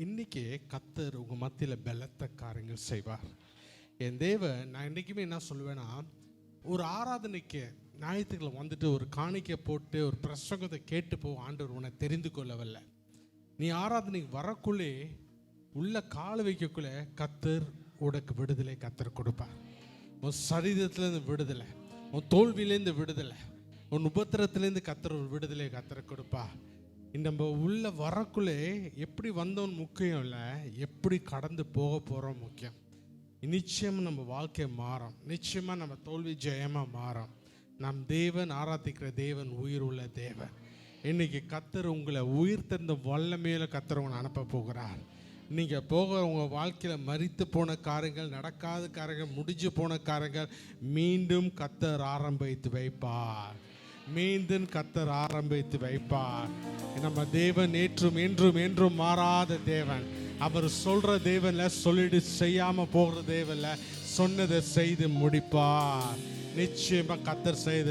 இன்னைக்கு கர்த்தர் உங்கள் மத்தியில் பலத்த காரியங்கள் செய்வார். என் தேவன், நான் என்றைக்குமே என்ன சொல்லுவேன்னா, ஒரு ஆராதனைக்கு ஞாயிற்றுக்கிழமை வந்துட்டு ஒரு காணிக்கை போட்டு ஒரு பிரசங்கத்தை கேட்டு போ, ஆண்டவர் உன்னை தெரிந்து கொள்ளவில்லை. நீ ஆராதனைக்கு வரக்குள்ளே உள்ள கால் வைக்கக்குள்ளே கர்த்தர் உனக்கு விடுதலை கர்த்தர் கொடுப்பார். உன் சரீரத்துலேருந்து விடுதலை, உன் தோல்வியிலேருந்து விடுதலை, உன் உபத்திரத்துலேருந்து கர்த்தர் ஒரு விடுதலை கர்த்தர் கொடுப்பா. நம்ம உள்ள வரக்குள்ளே எப்படி வந்தோன்னு முக்கியம் இல்லை, எப்படி கடந்து போக போகிறோம் முக்கியம். நிச்சயமாக நம்ம வாழ்க்கை மாறும், நிச்சயமாக நம்ம தோல்வி ஜெயமாக மாறும். நம் தேவன், ஆராதிக்கிற தேவன் உயிர் உள்ள தேவன். இன்னைக்கு கர்த்தர் உங்களை உயிர் தெரிந்த வல்லமையில கர்த்தர் உங்களை அனுப்ப போகிறார். நீங்கள் போக உங்கள் வாழ்க்கையில் மரித்து போன காரியங்கள், நடக்காத காரியங்கள், முடிஞ்சு போன காரியங்கள் மீண்டும் கர்த்தர் ஆரம்பித்து வைப்பார். மீண்டும் கர்த்தர் ஆரம்பித்து வைப்பார். நம்ம தேவன் நேற்றும் என்றும் என்றும் மாறாத தேவன். அவர் சொல்ற தேவன்ல, சொல்லிட்டு செய்யாம போகிற தேவன்ல, சொன்னதை செய்து முடிப்பார். நிச்சயமா கர்த்தர் செய்த.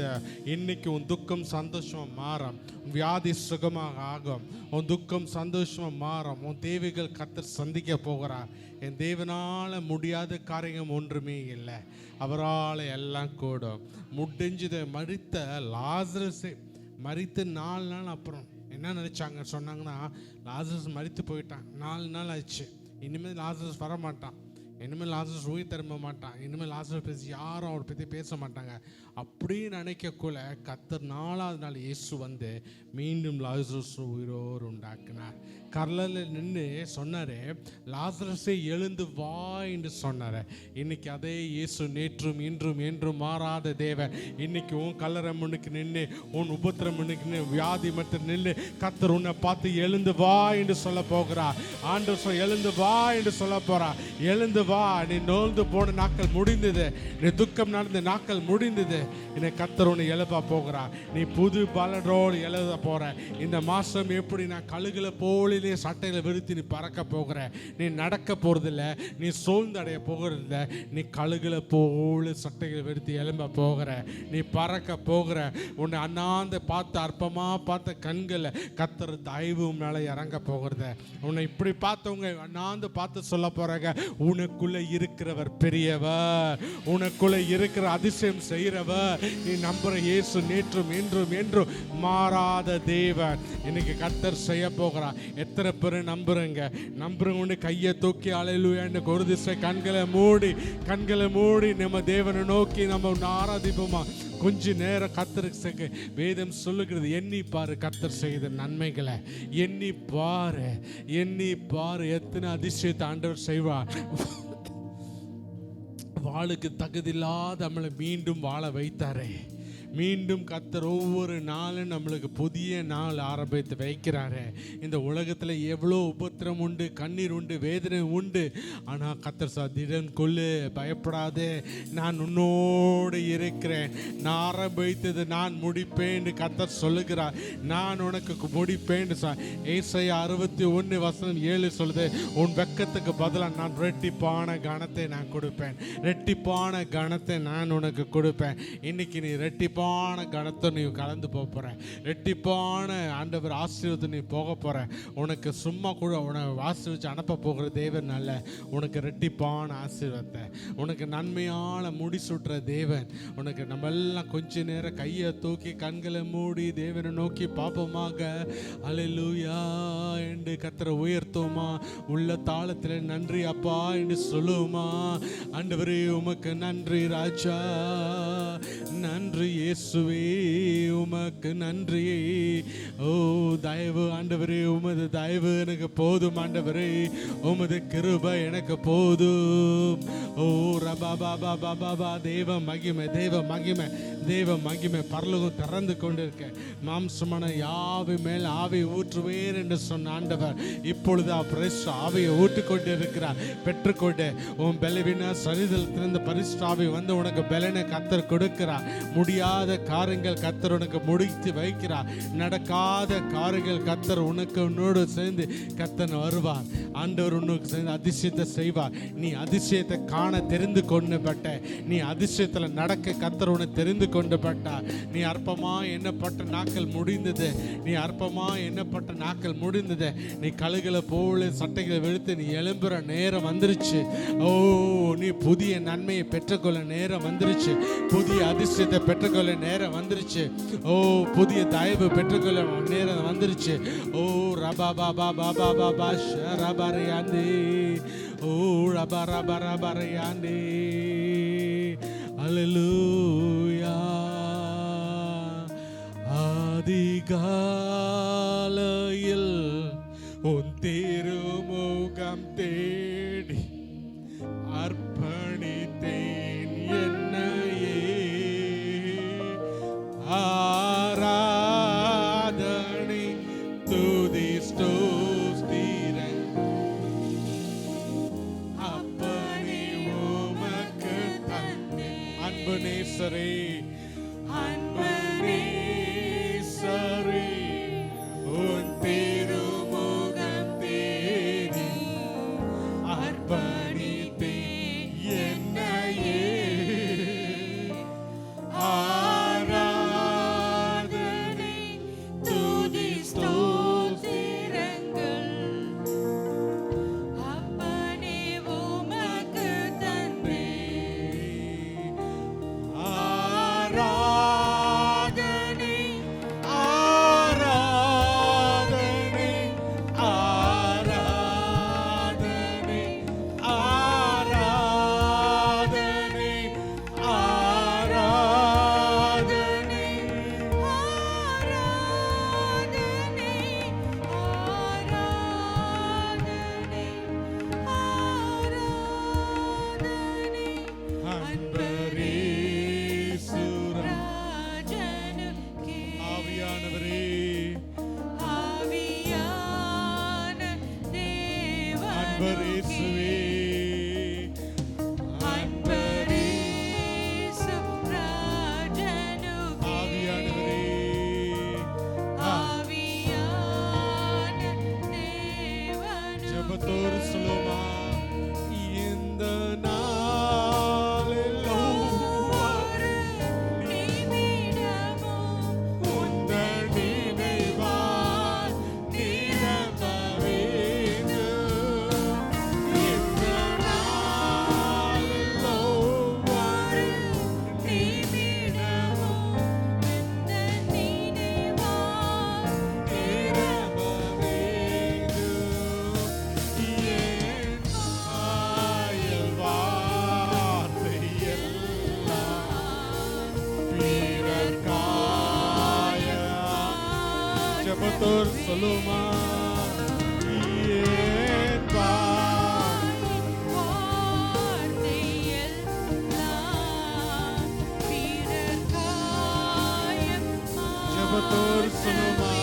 இன்னைக்கு உன் துக்கம் சந்தோஷமா மாறும், வியாதி சுகமாக ஆகும், உன் துக்கம் சந்தோஷமா மாறும், உன் தேவைகள் கர்த்தர் சந்திக்க போகிறார். என் தேவனால முடியாத காரியம் ஒன்றுமே இல்லை, அவரால் எல்லாம் கூடும். முடிஞ்சதை மரித்த லாசரஸை மரித்து 4 நாள் அப்புறம் என்ன நினைச்சாங்க சொன்னாங்கன்னா, லாசரஸ் மரித்து போயிட்டான், 4 நாள் ஆச்சு, இனிமேல் லாசரஸ் வரமாட்டான், இனிமேல் லாசரஸ் உயிர் திரும்ப மாட்டான், இனிமேல் லாசரஸ் பேசி யாரும் அவர் பற்றி பேச மாட்டாங்க அப்படின்னு நினைக்கக்குள்ள கர்த்தர் 4ஆவது நாள் இயேசு வந்து மீண்டும் லாசரஸ் உயிரோடு உண்டாக்குனார். கடலில் நின்று சொன்னார், லாசரஸை எழுந்து வா என்று சொன்னார். இன்னைக்கு அதே இயேசு நேற்றும் இன்றும் என்றும் மாறாத தேவன். இன்னைக்கு உன் கல்லறை முன்னுக்கு நின்று, உன் உபத்திரம் முன்னுக்கு நின்று, வியாதி மட்டும் நின்று கர்த்தர் உன்னை பார்த்து எழுந்து வா என்று சொல்ல போகிறார். ஆண்டவர் எழுந்து வா என்று சொல்ல போகிறார். எழுந்து வா, நீ நோழ்ந்து போன நாட்கள் முடிந்தது, நீ துக்கம் நடந்த நாட்கள் முடிந்தது. என்னை கர்த்தர் உன்னை எழுப்ப போகிறார். நீ புது பலனோடு எழுத போற. இந்த மாசம் எப்படி நான் கழுகுல போலிலே சட்டையில விரித்து நீ பறக்க போகிற. நீ நடக்க போறதில்ல, நீ சோர்ந்தடைய போகிறதில்ல, நீ கழுகுல போல சட்டைகளை விரித்து எழும்ப போகிற, நீ பறக்க போகிற. உன்னை அண்ணாந்து பார்த்து அற்பமா பார்த்த கண்களை கர்த்தர் தயவு மேலே இறங்க போகிறத. உன்னை இப்படி பார்த்தவங்க அண்ணாந்து பார்த்து சொல்ல போறாங்க, உனக்குள்ள இருக்கிறவர் பெரியவர், உனக்குள்ள இருக்கிற அதிசயம் செய்கிறவர். நீ நம்புற இயேசு நேற்றும் என்றும் என்றும் மாறாத தேவன். இன்னைக்கு கர்த்தர் செய்ய போகிறார். எத்தனை பேர் நம்புறங்க? நம்புறவங்க கையை தூக்கி அல்லேலூயான்னு ஒரு திசை கண்களை மூடி நம்ம தேவனை நோக்கி நம்ம ஆராதிப்போமா? கொஞ்ச நேரம் கர்த்தருக்கு வேதம் சொல்லுகிறது, எண்ணி பாரு கர்த்தர் செய்த நன்மைகளை, எண்ணி பாரு எத்தனை அதிசயத்தை ஆண்டவர் செய்வார். வாளுக்கு தகுதியில்லாத நம்மளை மீண்டும் வாழ வைத்தாரே. மீண்டும் கர்த்தர் ஒவ்வொரு நாளும் நம்மளுக்கு புதிய நாள் ஆரம்பித்து வைக்கிறாரு. இந்த உலகத்தில் எவ்வளோ உபத்திரம் உண்டு, கண்ணீர் உண்டு, வேதனை உண்டு. ஆனால் கர்த்தர் திடன் கொள்ளு, பயப்படாதே, நான் உன்னோடு இருக்கிறேன், நான் ஆரம்பித்தது நான் முடிப்பேன் கர்த்தர் சொல்லுகிறார். நான் உனக்கு முடிப்பேன். ஏசாயா 61:7 சொல்லுது, உன் வெக்கத்துக்கு பதிலாக நான் ரெட்டிப்பான கனத்தை நான் கொடுப்பேன், ரெட்டிப்பான கனத்தை நான் உனக்கு கொடுப்பேன். இன்னைக்கு நீ ரெட்டிப்பான கனத்தை நீ கலந்து போற, ரெட்டிப்பான ஆண்டவர் ஆசீர்வாதத்தை நீ போக போற. உனக்கு சும்மா கூட உன்னை ஆசீர்வதிச்சு அனுப்ப போகிற தேவன் அல்ல, உனக்கு ரெட்டிப்பான ஆசீர்வாதத்தை, உனக்கு நன்மையான முடி சுட்டுற தேவன். உனக்கு நம்ம எல்லாம் கொஞ்ச நேரம் கையை தூக்கி கண்களை மூடி தேவனை நோக்கி பார்ப்போமாக. அல்லேலூயா என்று கர்த்தரை உயர்த்துவோமா? உள்ள தாளத்தில் நன்றி அப்பா என்று சொல்லுவோமா? ஆண்டவரே உமக்கு நன்றி ராஜா, நன்றி இயேசுவே உமக்கு நன்றி. ஓ தயவு ஆண்டவரே, உமது தயவு எனக்கு போதும் ஆண்டவரே, உமது கிருபை எனக்கு போதும். ஓ ரபா பாபா பாபா, தேவ மகிமை, தேவ மகிமை, தேவ மகிமை. பரலோகம் திறந்து கொண்டிருக்க, மாம்சமான யாவை மேல் ஆவை ஊற்றுவேர் என்று சொன்ன ஆண்டவர் இப்பொழுது ஆவையை ஊற்றிக்கொண்டு இருக்கிறார். பெற்றுக்கொண்டு உன் பலவீன சரீரத்திலிருந்து பரிசுத்த ஆவி வந்து உனக்கு பலனை கர்த்தர் கொடுக்கிறார். முடியா முடியாத காரியங்கள் கர்த்தர் உனக்கு முடித்து வைக்கிறார். நடக்காத காரியங்கள் கர்த்தர் உன்னோடு சேர்ந்து கர்த்தர் வருவார். ஆண்டவர் உனக்கு சேர்ந்து அதிசயத்தை செய்வார். நீ அதிசயத்தை காண தெரிந்து கொண்டுபட்ட, நீ அதிசயத்துல நடக்க கர்த்தர் உன்னை தெரிந்து கொண்டுபட்டார். நீ அற்பமா எண்ணப்பட்ட நாட்கள் முடிந்தது. நீ அற்பமா எண்ணப்பட்ட நாட்கள் முடிந்தது. நீ கழுகுல போல சட்டைகளை வெளுத்து நீ எழும்புற நேரம் வந்துருச்சு. ஓ, நீ புதிய நன்மையை பெற்றுக்கொள்ள நேரம் வந்துருச்சு. புதிய அதிசயத்தை பெற்றுக்கொள்ள நேரம் வந்துருச்சு. ஓ, புதிய தயவு பெற்றுக்கொள்ள நேரம் வந்துருச்சு. ஓ ரபா பாபா பாபா பாபா ஷரபரையாண்டே. ஓ ரபா ரபா ரபரையாண்டே. அல்லேலூயா. அதிகாலையில் உன் திருமுகம் தேடி அர்ப்பணித்தேன் என்னையே. ஆராதனை துதி ஸ்தோத்திரம் அப்பனே உமக்கு தந்தேன். அன்பு நேசரே, அன்பு நேசரே, உன் திருமுகம் தேடி அர்ப்பணித்தேன் என்னையே. ஆராதனை துதி ஸ்தோத்திரங்கள் அப்பனே உமக்கு தந்தேன். ஆராதனை ஆராதனை ஆராதனை ஆராதனை ஆராதனை ஆவியானவரே, அன்பரேசுவே, ஆவியானவரே, ஜெபத்தோடு சொல்லுமா. இந்த நாளில் ஒவ்வொரு உந்தன் நினைவால் நிரம்ப வேண்டும். இந்த நாளில் ஒவ்வொரு நிரம்ப வேண்டும். என் வாயில் வார்த்தை எல்லாம் பிறர் காயம். ஜெபத்தோடு சொல்லுமா. என் ஜெபத்தோடு சொல்லுமா.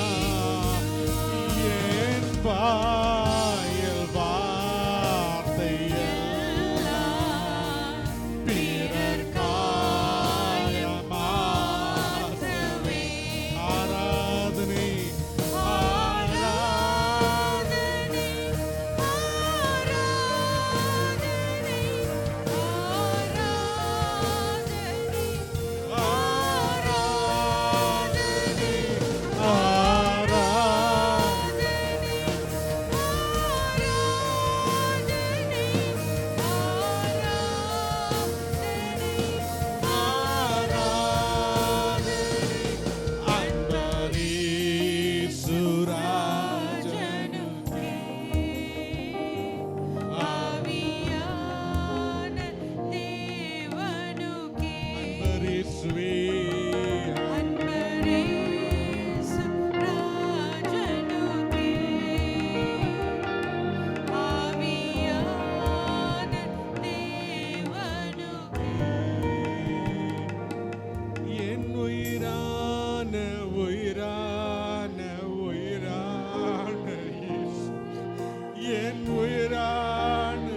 என் வாயில் வார்த்தை எல்லாம் பிறர் காயமாற்றவே. ஆராதனை ஆராதனை உயிரான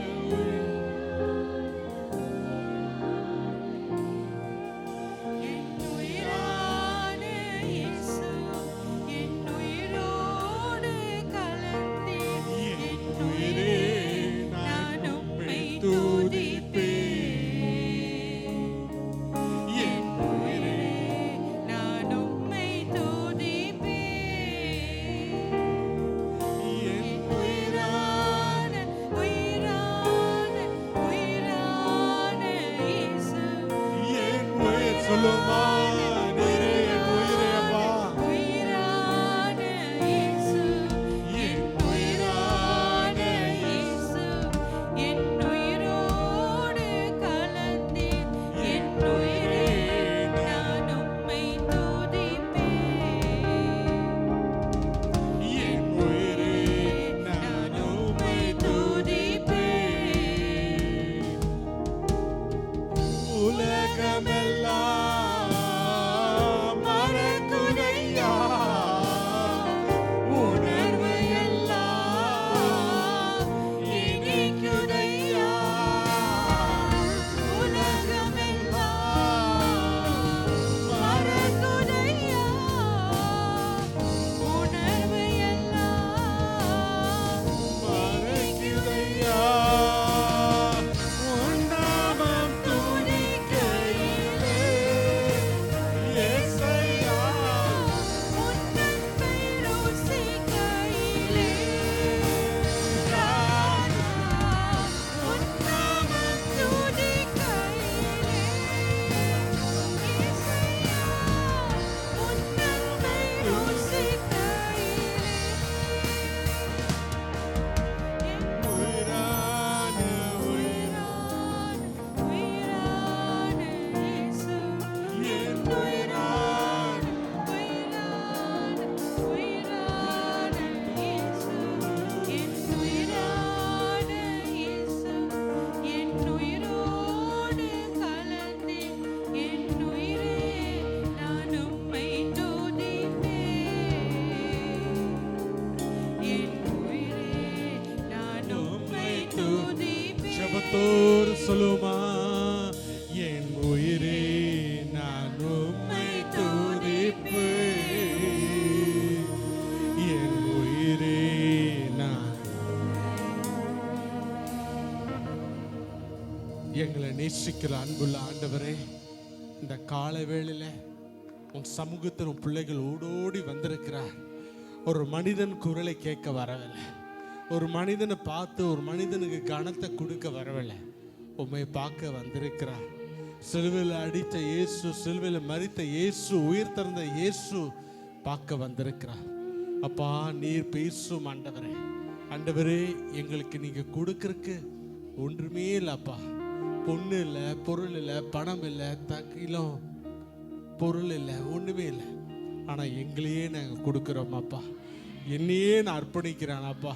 சொல்லுமா, நீரே என் உயிரே அப்பா. உயிரான இயேசு, என் உயிரான இயேசு, என் உயிரோடு கலந்தேன். என் உயிரே நான் உம்மை துதிப்பேன். என் உயிரே நான் உம்மை துதிப்பேன். உலகமெல்லாம் மறக்குதையா, உணர்வு எல்லாம் இனிக்குதையா. உலகமெல்லாம் மறக்குதையா, உணர்வு எல்லாம் மறக்குதையா. உன் நாமம் துதிக்கையிலே, இயேசையா, உன் அன்பை ருசிக்கையிலே, ராஜா, உன் நாமம் துதிக்கையிலே, இயேசையா, உன் அன்பை ருசிக்கையிலே, என் உயிரான உயிரான உயிரான இயேசு, என் உயிரான உயிரான உயிரான இயேசு, என் உயிரான இயேசு, என் உயிரோடு கலந்தேன். என் உயிரே நான் உம்மை துதிப்பேன். என் உயிரே நான் உம்மை துதிப்பேன். ஜெபத்தோடு சொல்லுமா, என் உயிரே நான் உம்மை துதிப்பேன். என் உயிரே நான். எங்களை நேசிக்கிற அன்புள்ள ஆண்டவரே, இந்த கால வேளையில உன் சமூகத்தில் உன் பிள்ளைகள் ஓடோடி வந்திருக்கிறார். ஒரு மனிதன் குரலை கேட்க வரவில்லை, ஒரு மனிதனை பார்த்து ஒரு மனிதனுக்கு கனத்தை கொடுக்க வரவில்லை, உம்மை பார்க்க வந்திருக்கிறார். சிலுவையில் அடித்த இயேசு, சிலுவையில் மரித்த இயேசு, உயிர் திறந்த இயேசு பார்க்க வந்திருக்கிறார். அப்பா, நீர் பேசும் ஆண்டவரே. ஆண்டவரே, எங்களுக்கு நீங்க கொடுக்கறக்கு ஒன்றுமே இல்லைப்பா. பொண்ணு இல்லை, பொருள் இல்லை, பணம் இல்லை, தக்கிலம் பொருள் இல்லை, ஒன்றுமே இல்லை. ஆனால் எங்களையே நாங்கள் கொடுக்குறோம் அப்பா. என்னையே நான் அர்ப்பணிக்கிறேன் அப்பா.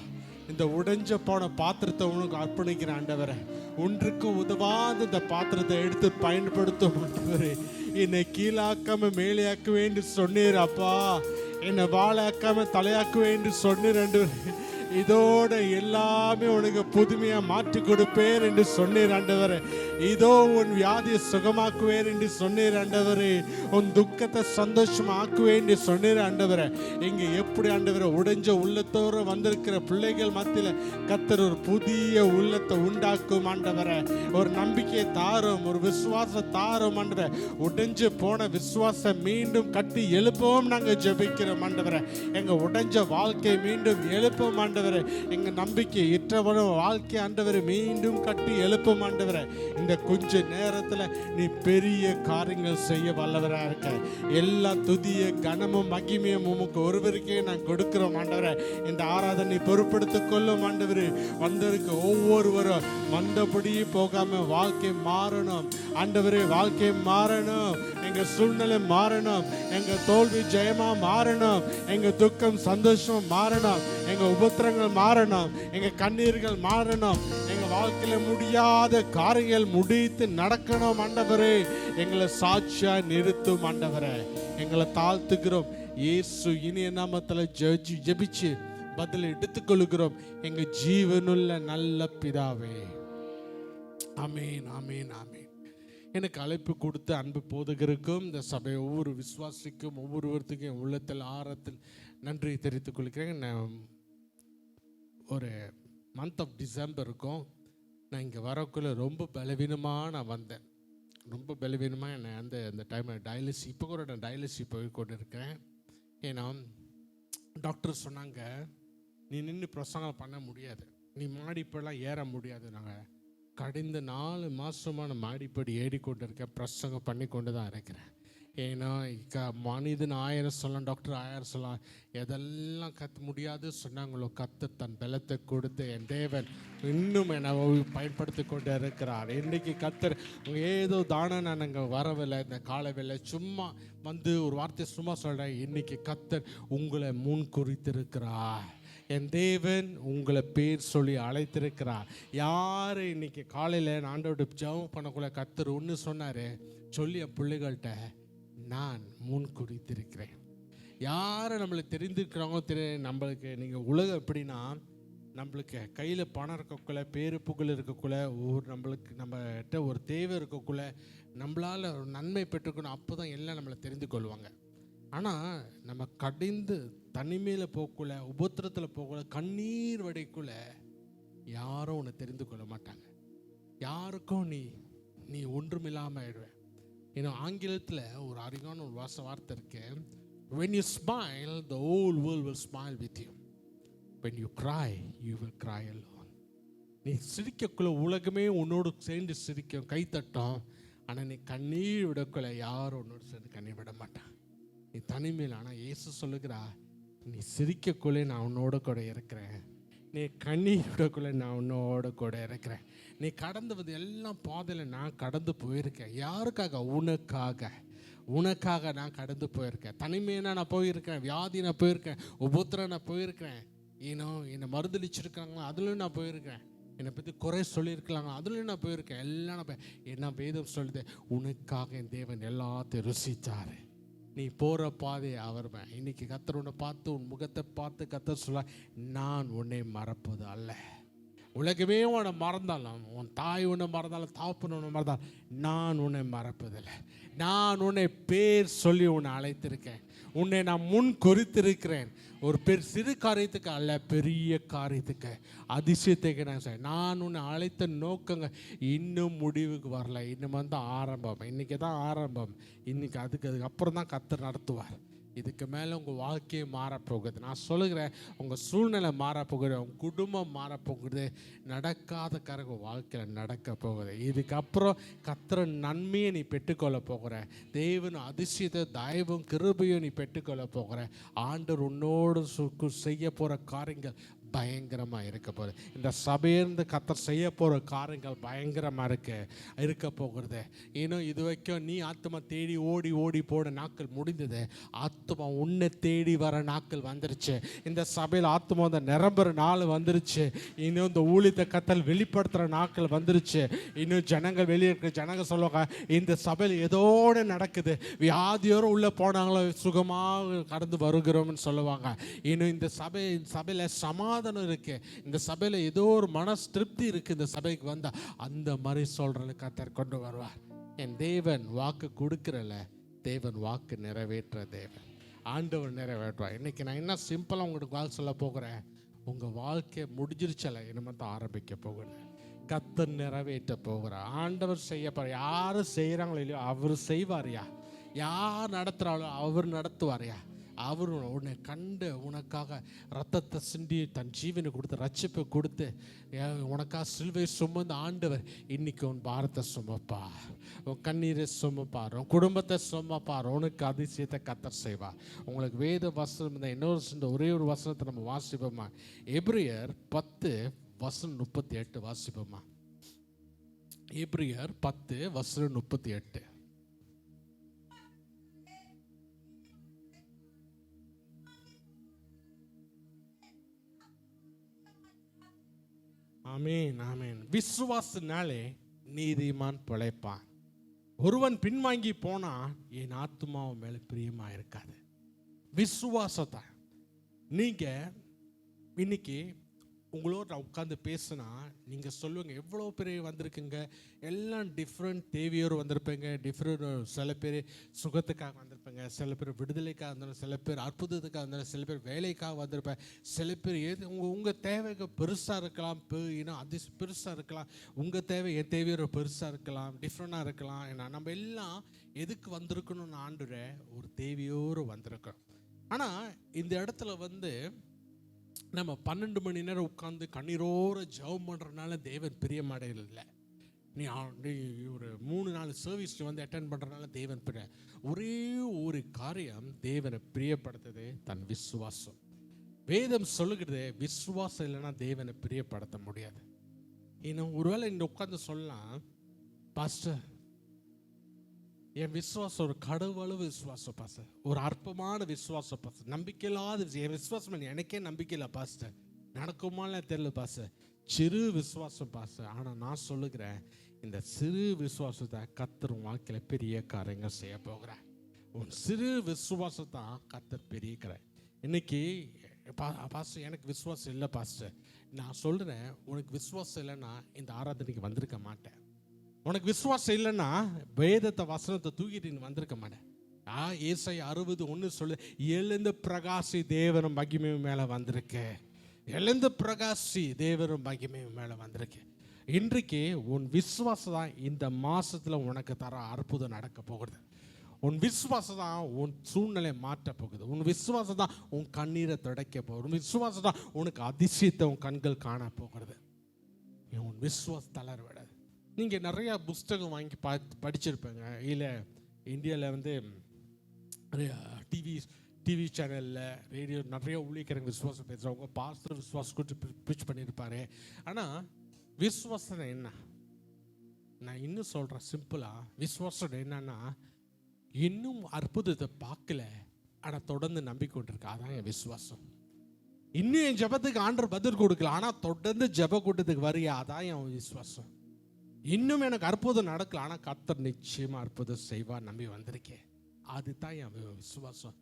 இந்த உடைஞ்ச போன பாத்திரத்தை உனக்கு அர்ப்பணிக்கிறேன் ஆண்டவரே. ஒன்றுக்கு உதவாத இந்த பாத்திரத்தை எடுத்து பயன்படுத்தும் ஆண்டவரே. என்னை கீழாக்காம மேலேயாக்க வேண்டி சொன்னீர் அப்பா. என்னை வாழாக்காம தலையாக்குவேன் என்று சொன்னீர் ஆண்டவரே. இதோட எல்லாமே உனக்கு புதுமையா மாற்றி கொடுப்பேன் என்று சொன்னீர் ஆண்டவரே. இதோ உன் வியாதியை சுகமாக்குவேன் என்று சொன்னீர் ஆண்டவரே. உன் துக்கத்தை சந்தோஷமாக்குவேன் என்று சொன்னீர் ஆண்டவரே. இங்க எப்படி ஆண்டவரே, உடைஞ்ச உள்ளத்தோடு வந்திருக்கிற பிள்ளைகள் மத்தியில கர்த்தர் ஒரு புதிய உள்ளத்தை உண்டாக்கும் ஆண்டவரே. ஒரு நம்பிக்கையை தாரும், ஒரு விசுவாச தாரும் ஆண்டவரே. உடைஞ்சு போன விசுவாசம் மீண்டும் கட்டி எழுப்பவும் நாங்க ஜெபிக்கிறோம் ஆண்டவரே. எங்க உடைஞ்ச வாழ்க்கை மீண்டும் எழுப்பவும் ஆண்டவரே. எங்க நம்பிக்கை இற்றவனும் வாழ்க்கை ஆண்டவரை மீண்டும் கட்டி எழுப்பும் ஆண்டவரே. இந்த கொஞ்ச நேரத்துல நீ பெரிய காரியங்கள் செய்ய வல்லவரா இருக்க. எல்லா துதிய கனமும் மகிமையும் உமக்கு ஒருவருக்கே நான் கொடுக்கிறோம் ஆண்டவரே. இந்த ஆராதனை பொறுப்படுத்திக் கொள்ளும் ஆண்டவரே. வந்திருக்க ஒவ்வொருவரும் வந்தபடி போகாம வாழ்க்கை மாறணும் ஆண்டவரே. வாழ்க்கை மாறணும், எங்க சூழ்நிலை மாறணும், எங்க தோல்வி ஜெயமா மாறணும், எங்க துக்கம் சந்தோஷம் மாறணும், எங்க உபத்திரங்கள் மாறணும், எங்க கண்ணீர்கள் மாறணும், எங்க வாழ்க்கையில முடியாத காரியங்கள் முடித்து நடக்கணும் ஆண்டவரே. எங்களை சாட்சியா நிறுத்தும் ஆண்டவரே. எங்களை தாழ்த்துக்கிறோம் இயேசு இனிய நாமத்துல ஜெபிச்சு பதில் எடுத்துக்கொள்கிறோம் எங்க ஜீவனுள்ள நல்ல பிதாவே. ஆமீன், ஆமீன், ஆமீன். எனக்கு அழைப்பு கொடுத்து அன்பு போதகருக்கும் இந்த சபை ஒவ்வொரு விசுவாசிக்கும் ஒவ்வொருவருத்துக்கும் என் உள்ளத்தில் ஆரத்தில் நன்றி தெரிவித்துக் கொள்கிறேன். நான் ஒரு மந்த் ஆஃப் டிசம்பர் இருக்கும். நான் இங்கே வரக்குள்ள ரொம்ப பலவீனமாக நான் வந்தேன். ரொம்ப பலவீனமாக என்னை அந்த டைமில் டயாலிசிஸ், இப்போ கூட நான் டயாலிசிஸ் போய் கொண்டு இருக்கேன். ஏன்னா டாக்டர் சொன்னாங்க, நீ நின்று பிரசங்கம் பண்ண முடியாது, நீ மாடி இப்போல்லாம் ஏற முடியாது, நாங்கள் கடந்த 4 மாதமாக நான் மாடிப்படி ஏறிக்கொண்டு இருக்கேன், பிரசங்கம் பண்ணி கொண்டு தான் இருக்கிறேன். ஏன்னா மனிதன் 1000 சொல்லலாம், டாக்டர் 1000 சொல்லலாம், எதெல்லாம் முடியாது சொன்னாங்களோ கர்த்தர் தன் பலத்தை கொடுத்து என் தேவன் இன்னும் என்னை பயன்படுத்தி கொண்டு இருக்கிறார். இன்றைக்கி கர்த்தர் ஏதோ தானே நான் அங்கே வரவில்லை, இந்த காலவில்லை, சும்மா வந்து ஒரு வார்த்தை சும்மா சொல்கிறேன். இன்றைக்கி கர்த்தர் உங்களை முன் குறித்திருக்கிறார். என் தேவன் உங்களை பேர் சொல்லி அழைத்திருக்கிறார். யார் இன்னைக்கு காலையில் ஆண்டவர்கிட்ட ஜெபம் பண்ணக்குள்ள கர்த்தர் ஒன்று சொன்னார், சொல்லி என் பிள்ளைகள்கிட்ட நான் முன் குறித்திருக்கிறேன். யாரை நம்மளை தெரிந்திருக்கிறாங்களோ நம்மளுக்கு நீங்கள் உலகம் எப்படின்னா, நம்மளுக்கு கையில் பணம் இருக்கக்குள்ள, பேரு புகழ் இருக்கக்குள்ள, நம்மகிட்ட ஒரு தேவை இருக்கக்குள்ள, நம்மளால் ஒரு நன்மை பெற்றுக்கணும், அப்போ தான் எல்லாம் நம்மளை தெரிந்து கொள்வாங்க. ஆனால் நம்ம கடிந்து தனிமையில் போகக்குள்ள, உபத்திரத்தில் போகக்குள்ள, கண்ணீர் வடைக்குள்ள யாரும் உன்னை தெரிந்து கொள்ள மாட்டாங்க. யாருக்கும் நீ ஒன்றுமில்லாமல் ஆயிடுவேன். ஏன்னா ஆங்கிலத்தில் ஒரு அருமையான ஒரு வார்த்தை இருக்கு, when you smile the whole world will smile with you, when you cry you will cry alone. நீ சிரிக்கக்குள்ள உலகமே உன்னோடு சேர்ந்து சிரிக்கும், கைத்தட்டும். ஆனால் நீ கண்ணீர் விடக்குள்ள யாரும் உன்னோடு சேர்ந்து கண்ணீர் விட மாட்டான். நீ தனிமையில். ஆனால் இயேசு சொல்லுகிறா, நீ சிரிக்கக்குள்ளே நான் உன்னோட கூட இருக்கிறேன், நீ கண்ணீர் விடக்குள்ளே நான் உன்னோட கூட இருக்கிறேன். நீ கடந்து வந்து எல்லாம் பாதையில் நான் கடந்து போயிருக்கேன். யாருக்காக? உனக்காக நான் கடந்து போயிருக்கேன். தனிமையாக நான் போயிருக்கேன், வியாதி நான் போயிருக்கேன், உபத்திரம் நான் போயிருக்கிறேன், என்னை மறுதளிச்சிருக்காங்களா அதுலேயும் நான் போயிருக்கேன், என்னை பற்றி குறை சொல்லியிருக்கலாங்க அதுலேயும் நான் போயிருக்கேன். எல்லாம் நான் என்ன வேதம் சொல்லுது, உனக்காக என் தேவன் எல்லாத்தையும் ருசித்தார். நீ போகிற பாதையை அவர் இன்னைக்கு கர்த்தர் உன்னை பார்த்து, உன் முகத்தை பார்த்து கர்த்தர் சொல்ல, நான் உன்னை மறப்பது அல்ல. உலகமே உன்னை மறந்தாலும், உன் தாய் உன்னை மறந்தாலும், தாப்பன் உன்னை மறந்தாலும், நான் உன்னை மறப்பதில்லை. நான் உன்னை பேர் சொல்லி உன்னை அழைத்திருக்கேன், உன்னை நான் முன் குறித்திருக்கிறேன். ஒரு சிறு காரியத்துக்கு அல்ல, பெரிய காரியத்துக்கு, அதிசயத்துக்கு நான் உன்னை அழைத்த நோக்கங்க இன்னும் முடிவுக்கு வரல. இன்னும் வந்து ஆரம்பம், இன்றைக்கி தான் ஆரம்பம். இன்றைக்கி அதுக்கப்புறம் தான் கர்த்தர் நடத்துவார். இதுக்கு மேலே உங்கள் வாழ்க்கையை மாறப்போகுது. நான் சொல்லுகிறேன், உங்கள் சூழ்நிலை மாறப்போகுது, உங்கள் குடும்பம் மாறப்போகுது, நடக்காத காரங்க வாழ்க்கையில் நடக்க போகுது. இதுக்கப்புறம் கர்த்தர் நன்மையை நீ பெற்றுக்கொள்ள போகிற, தேவன் அதிசயத்தை தயவும் கிருபையும் நீ பெற்றுக்கொள்ள போகிற. ஆண்டவர் உன்னோடு செய்ய போகிற காரியங்கள் பயங்கரமாக இருக்க போகுது. இந்த சபையிலிருந்து கர்த்தர் செய்ய போகிற காரியங்கள் பயங்கரமாக இருக்க போகிறது. இன்னும் இது வரைக்கும் நீ ஆத்மா தேடி ஓடி போட நாட்கள் முடிந்தது. ஆத்மா உன்னை தேடி வர நாட்கள் வந்துருச்சு. இந்த சபையில் ஆத்மா அந்த நிரம்புற நாள் வந்துருச்சு. இன்னும் இந்த ஊழியத்தை கர்த்தர் வெளிப்படுத்துகிற நாட்கள் வந்துருச்சு. இன்னும் ஜனங்கள் வெளியே இருக்க ஜனங்கள் சொல்லுவாங்க, இந்த சபையில் ஏதோடு நடக்குது, வியாதியோடு உள்ளே போனாங்களோ சுகமாக கடந்து வருகிறோம்னு சொல்லுவாங்க. இன்னும் இந்த சபையில் சமாதானம் இருக்கு, இந்த சபையில் ஏதோ ஒரு மன திருப்தி இருக்கு, இந்த சபைக்கு வந்தா அந்த மாதிரி சொல்றது கர்த்தர் கொண்டு வருவார். என் தேவன் வாக்கு கொடுக்கிறல, தேவன் வாக்கு நிறைவேற்ற தேவன், ஆண்டவர் நிறைவேற்றுவார். இன்னைக்கு நான் என்ன சிம்பிளாக உங்களுக்கு வாழ் சொல்ல போகிறேன், உங்கள் வாழ்க்கை முடிஞ்சிருச்சல, இனிமே தான் ஆரம்பிக்க போகிறேன். கர்த்தர் நிறைவேற்ற போகிறார். ஆண்டவர் செய்ய போகிற, யார் செய்கிறாங்களோ இல்லையோ அவர் செய்வார்யா, யார் நடத்துகிறாளோ அவர் நடத்துவார்யா. அவர் உன்னை கண்டு உனக்காக ரத்தத்தை சிந்தி தன் ஜீவனை கொடுத்து ரட்சிப்பை கொடுத்து உனக்காக சிலுவை சுமந்த ஆண்டவர் இன்னைக்கு உன் பாரத்தை சுமப்பார், உன் கண்ணீரை சுமப்பார், உன் குடும்பத்தை சுமப்பார். உனக்கு அதிசயத்தை கர்த்தர் செய்வார். உங்களுக்கு வேத வசனம் இந்த இன்னொரு ஒரே ஒரு வசனத்தை நம்ம வாசிப்போமா? எபிரியர் 10:38 வாசிப்போமா? எபிரியர் 10:38. ஆமேன், ஆமேன். விசுவாசனாலே நீதிமான் பிழைப்பான். ஒருவன் பின்வாங்கி போனா என் ஆத்மாவும் மேல பிரியமா இருக்காது. விசுவாசத்தை நீங்க இன்னைக்கு உங்களோட நான் உட்காந்து பேசுனா நீங்கள் சொல்லுவீங்க, எவ்வளோ பேர் வந்திருக்குங்க, எல்லாம் டிஃப்ரெண்ட் தேவையோடு வந்திருப்பேங்க. டிஃப்ரெண்ட், சில பேர் சுகத்துக்காக வந்திருப்பேங்க, சில பேர் விடுதலைக்காக வந்திருப்பேன், சில பேர் அற்புதத்துக்காக வந்திருப்பேன், சில பேர் வேலைக்காக வந்திருப்பேன், சில பேர் உங்கள் தேவைக்கு பெருசாக இருக்கலாம், பெருசாக இருக்கலாம், உங்கள் தேவை என் தேவையோட பெருசாக இருக்கலாம், டிஃப்ரெண்டாக இருக்கலாம். ஏன்னா நம்ம எல்லாம் எதுக்கு வந்திருக்கணும்னு ஆண்டுற ஒரு தேவையோடு வந்திருக்கோம். ஆனால் இந்த இடத்துல நம்ம 12 மணி நேரம் உட்காந்து கண்ணீரோடு ஜெபம் பண்ணுறதுனால தேவன் பிரியமடையில. நீ ஒரு 3-4 சர்வீஸ் வந்து அட்டென்ட் பண்ணுறதுனால தேவன் ஒரே ஒரு காரியம் தேவனை பிரியப்படுத்துது, தன் விசுவாசம். வேதம் சொல்லுகிறது விசுவாசம் இல்லைன்னா தேவனை பிரியப்படுத்த முடியாது. இன்னும் ஒருவேளை இந்த உட்காந்து சொல்லலாம், பாஸ்டர் என் விசுவாசம் ஒரு கடவுளவு விசுவாசம் பாஸ்டர், ஒரு அற்பமான விசுவாசம் பாஸ்டர், நம்பிக்கையில்லாத என் விசுவாசம் எனக்கே நம்பிக்கை இல்லை பாஸ்டர், நடக்குமான்னு தெரியல பாஸ்டர், சிறு விசுவாசம் பாஸ்டர். ஆனால் நான் சொல்லுகிறேன், இந்த சிறு விசுவாசத்தை கர்த்தர் வாழ்க்கையில் பெரிய காரியங்கள் செய்ய போகிறேன். உன் சிறு விசுவாசத்தான் கர்த்தர் பெரிய. இன்னைக்கு பாஸ்டர் எனக்கு விசுவாசம் இல்லை பாஸ்டர், நான் சொல்கிறேன், உனக்கு விசுவாசம் இல்லைன்னா இந்த ஆராதனைக்கு வந்திருக்க மாட்டேன். உனக்கு விசுவாசம் இல்லைன்னா வேதத்தை வசனத்தை தூக்கிட்டு நீ வந்திருக்க மாட்டேன். ஏசாயா 60:1 சொல்லு, எழுந்து பிரகாசி தேவனும் மகிமையும் மேலே வந்திருக்கு. எழுந்து பிரகாசி தேவனும் மகிமையும் மேலே வந்திருக்கு. இன்றைக்கு உன் விசுவாசம் தான் இந்த மாசத்துல உனக்கு தர அற்புதம் நடக்க போகிறது. உன் விசுவாசம் தான் உன் சூழ்நிலை மாற்ற போகுது. உன் விசுவாசம் தான் உன் கண்ணீரை துடைக்க போகுது. உன் விசுவாசம் தான் உனக்கு அதிசயத்தை உன் கண்கள் காண போகிறது. உன் விசுவாசம் தளர விடாது. நீங்கள் நிறையா புஸ்தகம் வாங்கி படிச்சிருப்பேங்க. இல்லை இந்தியாவில் வந்து டிவி சேனலில் ரேடியோ நிறைய ஊழியக்காரங்க விசுவாசம் பேசுகிறவங்க, பாஸ்டர் விசுவாசம் கொடுத்து பிரிச் பண்ணியிருப்பாரு. ஆனால் விசுவாசம் என்ன? நான் இன்னும் சொல்கிறேன் சிம்பிளாக, விசுவாசம் என்னன்னா, இன்னும் அற்புதத்தை பார்க்கல ஆனால் தொடர்ந்து நம்பிக்கொண்டிருக்கா, அதான் என் விசுவாசம். இன்னும் என் ஜபத்துக்கு ஆண்டவர் பதில் கொடுக்கல ஆனால் தொடர்ந்து ஜப கூட்டத்துக்கு வரியா, அதான் என் விசுவாசம். இன்னும் எனக்கு அற்புதம் நடக்கல ஆனால் கர்த்தர் நிச்சயமாக அற்புதம் செய்வார் நம்பி வந்திருக்கேன், அதுதான் என் விசுவாசம்.